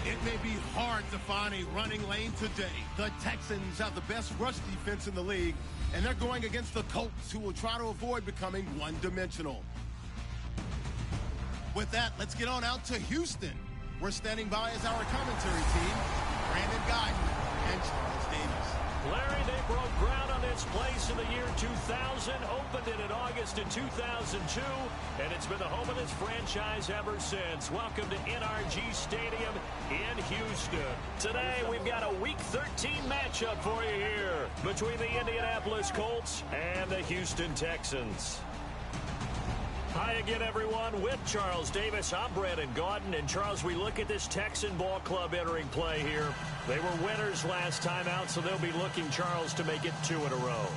Speaker 6: It may be hard to find a running lane today. The Texans have the best rush defense in the league, and they're going against the Colts, who will try to avoid becoming one-dimensional. With that, let's get on out to Houston. We're standing by as our commentary team, Brandon Guyton and Charles Davis.
Speaker 1: Larry, they broke ground on this place in the year 2000, opened it in August of 2002, and it's been the home of this franchise ever since. Welcome to NRG Stadium in Houston. Today, we've got a Week 13 matchup for you here between the Indianapolis Colts and the Houston Texans. Hi again, everyone. With Charles Davis, I'm Brandon Gautin. And, Charles, we look at this Texan ball club entering play here. They were winners last time out, so they'll be looking, Charles, to make it 2 in a row.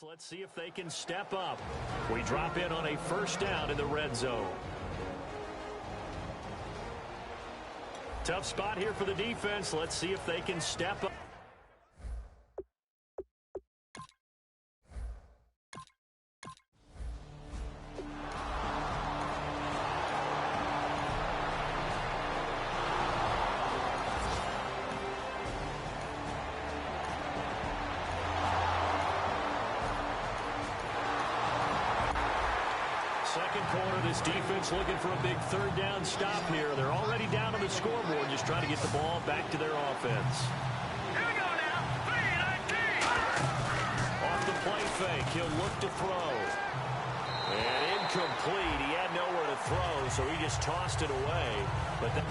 Speaker 1: Let's see if they can step up. We drop in on a first down in the red zone. Tough spot here for the defense. Let's see if they can step up. Second quarter, this defense looking for a big third down stop here. They're already down on the scoreboard, just trying to get the ball back to their offense.
Speaker 3: Here we go now. 3-19.
Speaker 1: Off the play fake, he'll look to throw. And incomplete. He had nowhere to throw, so he just tossed it away. But that...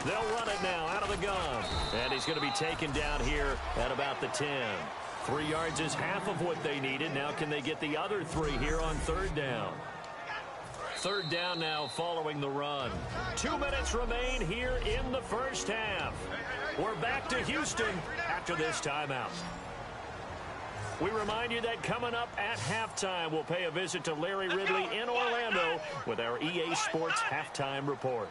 Speaker 1: They'll run it now out of the gun. And he's going to be taken down here at about the 10. 3 yards is half of what they needed. Now can they get the other 3 here on third down? Third down now following the run. 2 minutes remain here in the first half. We're back to Houston after this timeout. We remind you that coming up at halftime, we'll pay a visit to Larry Ridley in Orlando with our EA Sports Halftime Report.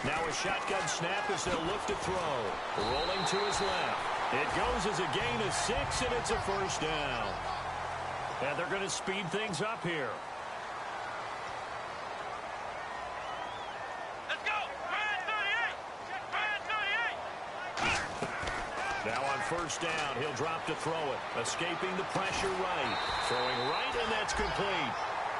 Speaker 1: Now a shotgun snap as they'll look to throw. Rolling to his left. It goes as a gain of 6, and it's a first down. And they're going to speed things up here.
Speaker 3: Let's go. 38.
Speaker 1: Now on first down, he'll drop to throw it. Escaping the pressure right. Throwing right, and that's complete.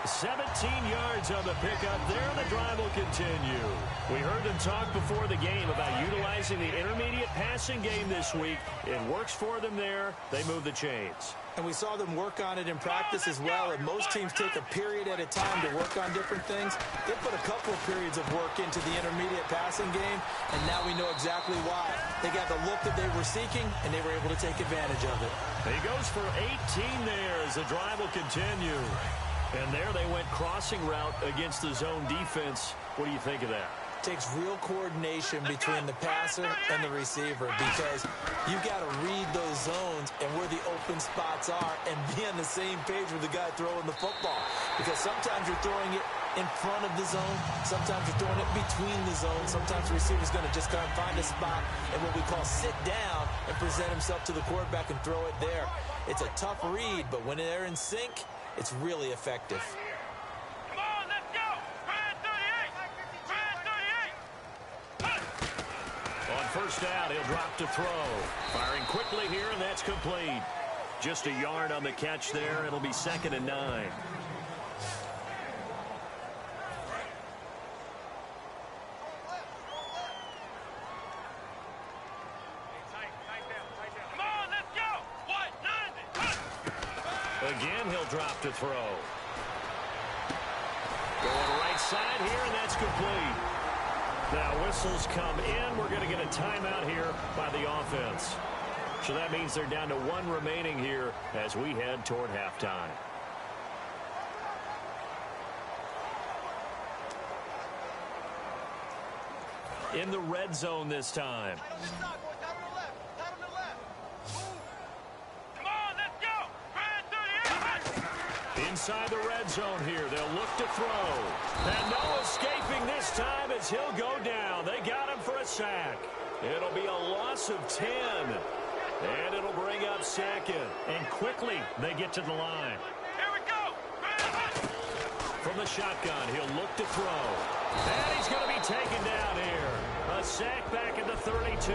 Speaker 1: 17 yards on the pickup there. The drive will continue. We heard them talk before the game about utilizing the intermediate passing game this week. It works for them there. They move the chains.
Speaker 4: And we saw them work on it in practice as well. And most teams take a period at a time to work on different things. They put a couple of periods of work into the intermediate passing game, and now we know exactly why. They got the look that they were seeking, and they were able to take advantage of it.
Speaker 1: He goes for 18 there as the drive will continue. And there they went crossing route against the zone defense. What do you think of that?
Speaker 4: Takes real coordination between the passer and the receiver, because you got to read those zones and where the open spots are and be on the same page with the guy throwing the football. Because sometimes you're throwing it in front of the zone. Sometimes you're throwing it between the zones. Sometimes the receiver's going to just kind of find a spot and what we call sit down and present himself to the quarterback and throw it there. It's a tough read, but when they're in sync, it's really effective.
Speaker 3: Come on, let's go. 38.
Speaker 1: On first down, he'll drop to throw. Firing quickly here, and that's complete. Just a yard on the catch there. It'll be 2nd and 9. Again, he'll drop to throw. Going right side here, and that's complete. Now, whistles come in. We're going to get a timeout here by the offense. So that means they're down to 1 remaining here as we head toward halftime. In the red zone this time. Inside the red zone here. They'll look to throw. And no escaping this time as he'll go down. They got him for a sack. It'll be a loss of 10. And it'll bring up 2nd. And quickly they get to the line.
Speaker 3: Here we go.
Speaker 1: From the shotgun, he'll look to throw. And he's going to be taken down here. A sack back at the 32.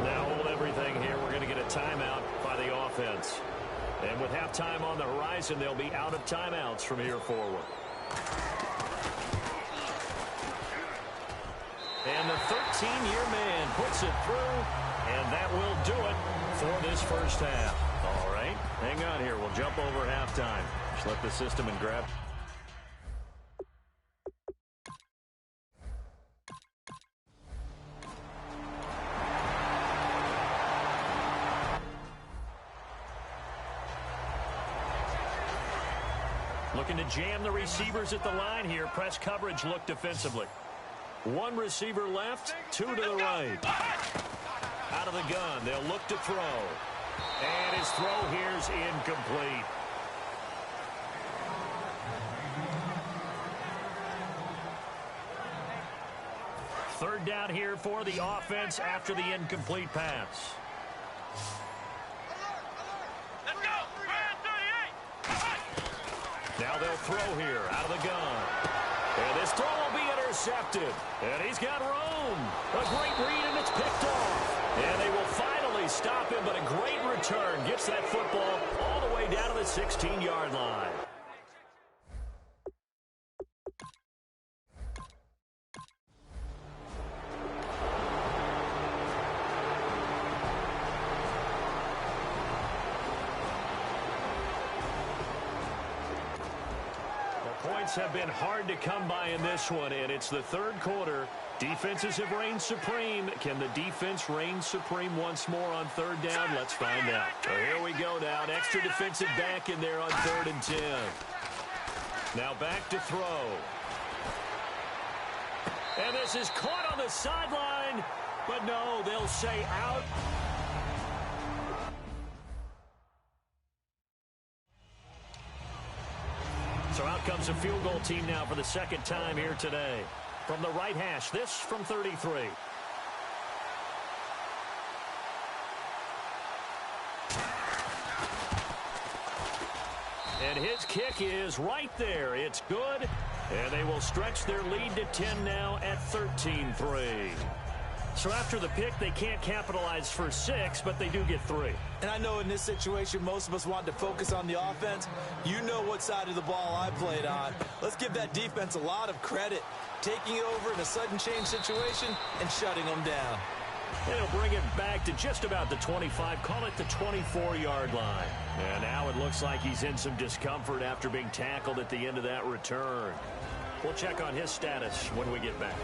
Speaker 1: Now hold everything here. We're going to get a timeout by the offense. And with halftime on the horizon, they'll be out of timeouts from here forward. And the 13-year man puts it through, and that will do it for this first half. All right, hang on here. We'll jump over halftime. Just let the system and grab. Looking to jam the receivers at the line here. Press coverage look defensively. One receiver left, two to the right. Out of the gun, they'll look to throw. And his throw here's incomplete. Third down here for the offense after the incomplete pass. Now they'll throw here out of the gun. And this throw will be intercepted. And he's got room. A great read, and it's picked off. And they will finally stop him, but a great return. Gets that football all the way down to the 16-yard line. Points have been hard to come by in this one, and it's the third quarter. Defenses have reigned supreme. Can the defense reign supreme once more on third down? Let's find out. So here we go now. An extra defensive back in there on 3rd and 10. Now back to throw. And this is caught on the sideline, but no, they'll say out. So out comes a field goal team now for the second time here today. From the right hash, this from 33. And his kick is right there. It's good. And they will stretch their lead to 10 now at 13-3. So after the pick, they can't capitalize for 6, but they do get 3.
Speaker 4: And I know in this situation, most of us want to focus on the offense. You know what side of the ball I played on. Let's give that defense a lot of credit. Taking it over in a sudden change situation and shutting them down.
Speaker 1: And he'll bring it back to just about the 25, call it the 24-yard line. And now it looks like he's in some discomfort after being tackled at the end of that return. We'll check on his status when we get back.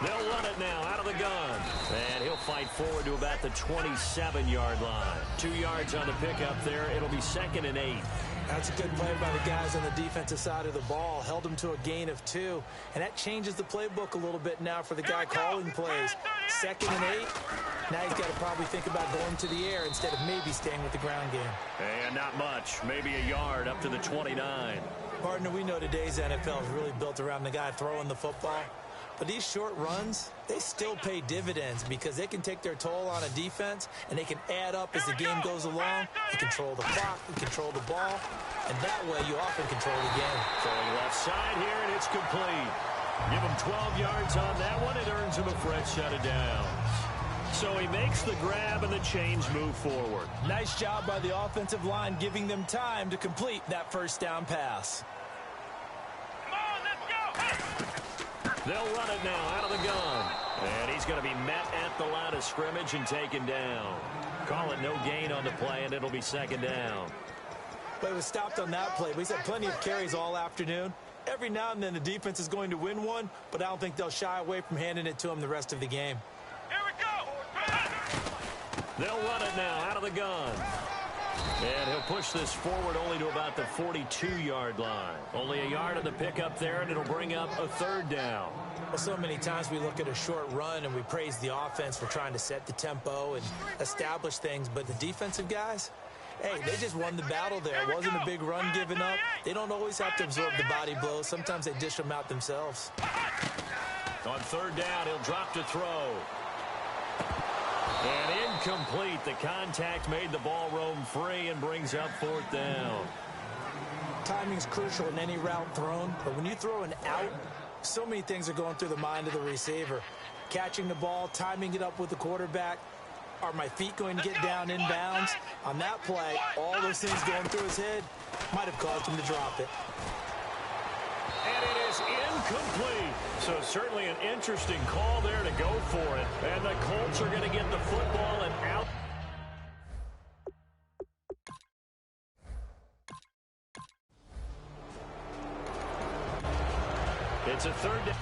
Speaker 1: They'll run it now out of the gun. And he'll fight forward to about the 27-yard line. 2 yards on the pickup there. It'll be 2nd and 8.
Speaker 4: That's a good play by the guys on the defensive side of the ball. Held them to a gain of 2. And that changes the playbook a little bit now for the guy calling plays. 2nd and 8. Now he's got to probably think about going to the air instead of maybe staying with the ground game.
Speaker 1: And not much. Maybe a yard up to the 29.
Speaker 4: Partner, we know today's NFL is really built around the guy throwing the football. But these short runs, they still pay dividends because they can take their toll on a defense and they can add up as the game goes along. They control the clock, they control the ball, and that way you often control the game.
Speaker 1: Throwing left side here, and it's complete. Give him 12 yards on that one. It earns him a fresh set of downs. So he makes the grab and the chains move forward.
Speaker 4: Nice job by the offensive line giving them time to complete that first down pass.
Speaker 1: They'll run it now out of the gun. And he's going to be met at the line of scrimmage and taken down. Call it no gain on the play, and it'll be 2nd down.
Speaker 4: But it was stopped on that play. We've had plenty of carries all afternoon. Every now and then the defense is going to win one, but I don't think they'll shy away from handing it to him the rest of the game.
Speaker 3: Here we go.
Speaker 1: They'll run it now out of the gun. And he'll push this forward only to about the 42-yard line. Only a yard on the pickup there, and it'll bring up a 3rd down.
Speaker 4: Well, so many times we look at a short run and we praise the offense for trying to set the tempo and establish things, but the defensive guys, hey, they just won the battle there. It wasn't a big run given up. They don't always have to absorb the body blows. Sometimes they dish them out themselves.
Speaker 1: On 3rd down, he'll drop to throw. And incomplete. The contact made the ball roam free and brings up 4th down.
Speaker 4: Timing's crucial in any route thrown, but when you throw an out, so many things are going through the mind of the receiver. Catching the ball, timing it up with the quarterback. Are my feet going to get down inbounds? On that play, all those things going through his head might have caused him to drop it.
Speaker 1: And it is incomplete. So certainly an interesting call there to go for it. And the Colts are going to get the football and out. It's a third down.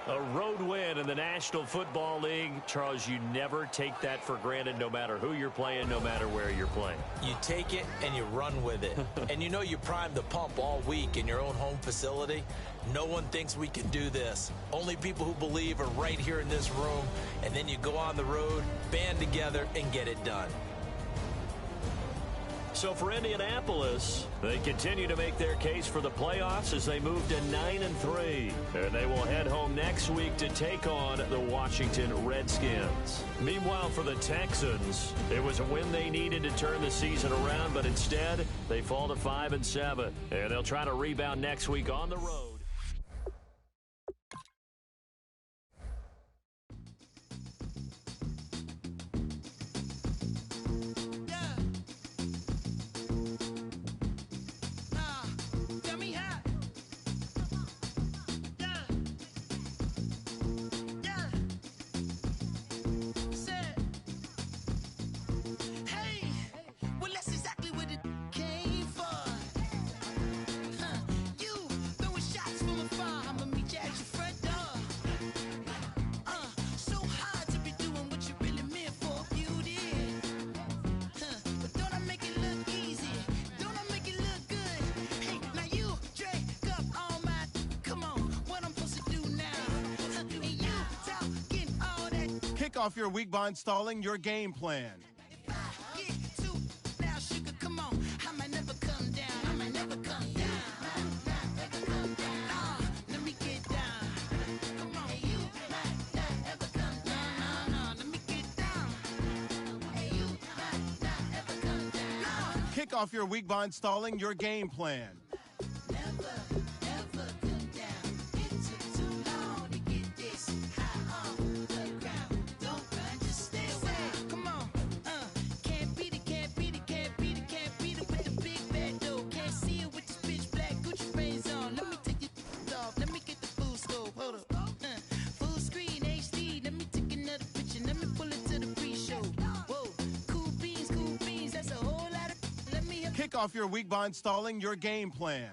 Speaker 1: A road win in the National Football League. Charles, you never take that for granted no matter who you're playing, no matter where you're playing.
Speaker 4: You take it and you run with it. And you know you primed the pump all week in your own home facility. No one thinks we can do this. Only people who believe are right here in this room. And then you go on the road, band together, and get it done.
Speaker 1: So for Indianapolis, they continue to make their case for the playoffs as they move to 9-3. And they will head home next week to take on the Washington Redskins. Meanwhile, for the Texans, it was a win they needed to turn the season around, but instead, they fall to 5-7. And they'll try to rebound next week on the road.
Speaker 6: Kick off your week by installing your game plan. Kick off your week by installing your game plan. Kick off your week by installing your game plan.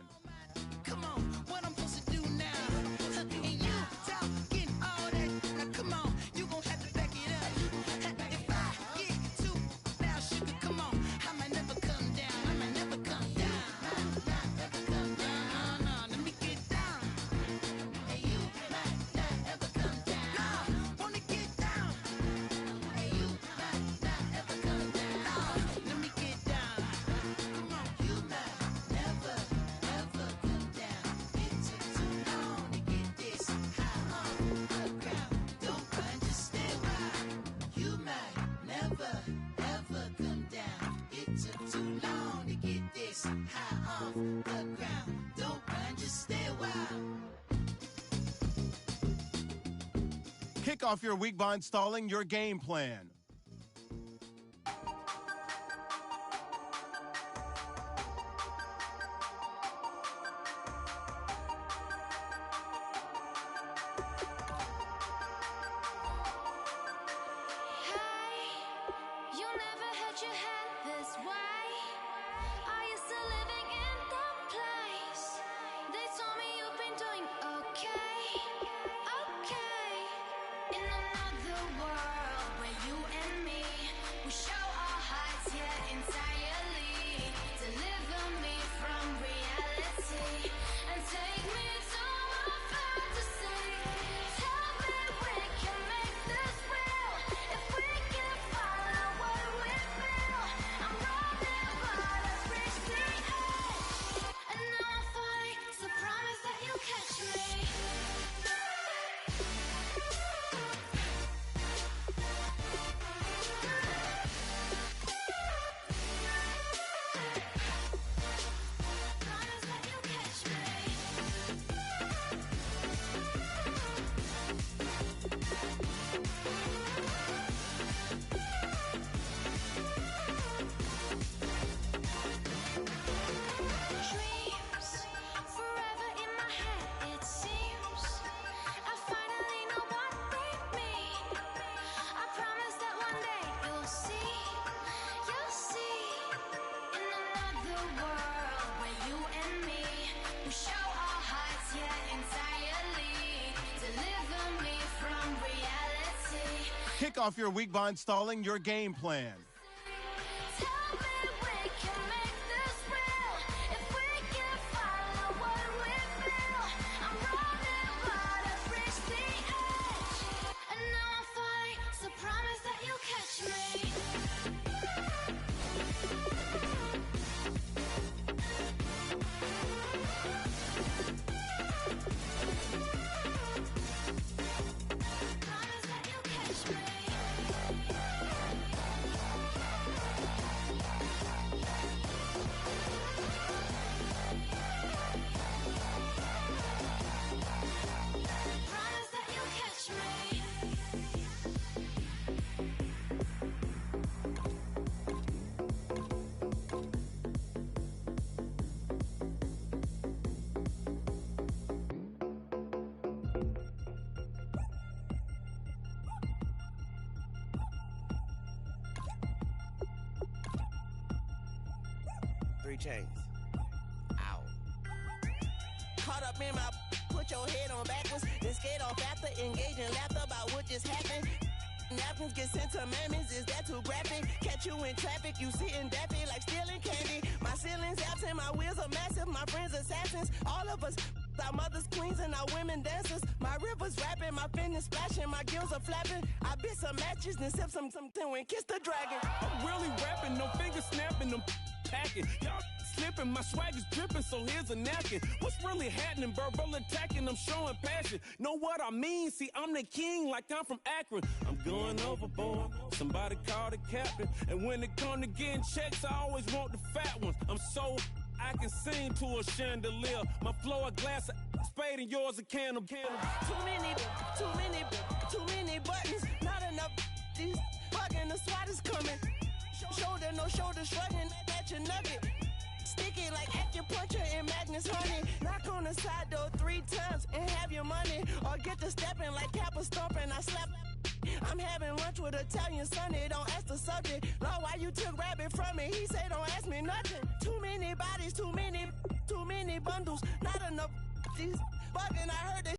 Speaker 6: Kick off your week by installing your game plan.
Speaker 10: In another world where you and
Speaker 6: Kick off your week by installing your game plan.
Speaker 8: Three chains. Ow. Caught up in my, put your head on backwards, then skate off after, engage in laughter about what just happened. Napkins get sent to mammies, is that too graphic? Catch you in traffic, you sitting daffy like stealing candy. My ceiling's absent, my wheels are massive, my friends assassins. All of us, our mothers queens and our women dancers. My rivers rapping, my fingers splashing, my gills are flapping. I bit some matches, then sip some and kiss the dragon.
Speaker 13: I'm really rapping, no fingers snapping, them packing. Y'all slipping, my swag is dripping, so here's a napkin. What's really happening? Verbal attacking, I'm showing passion. Know what I mean? See, I'm the king like I'm from Akron. I'm going overboard, somebody call the captain. And when it come to getting checks, I always want the fat ones. I'm so I can sing to a chandelier. My flow a glass of spade and yours a can of candle.
Speaker 8: Too many buttons, not enough. These fucking the SWAT is coming. Shoulder, no shoulder, shrugging at your nugget. Sticky like acupuncture in Magnus honey. Knock on the side door 3 times and have your money. Or get to stepping like Kappa stomping. I slap. I'm having lunch with Italian Sonny. Don't ask the subject. Lord, why you took rabbit from me? He say don't ask me nothing. Too many bodies, too many bundles. Not enough. These bugging. I heard they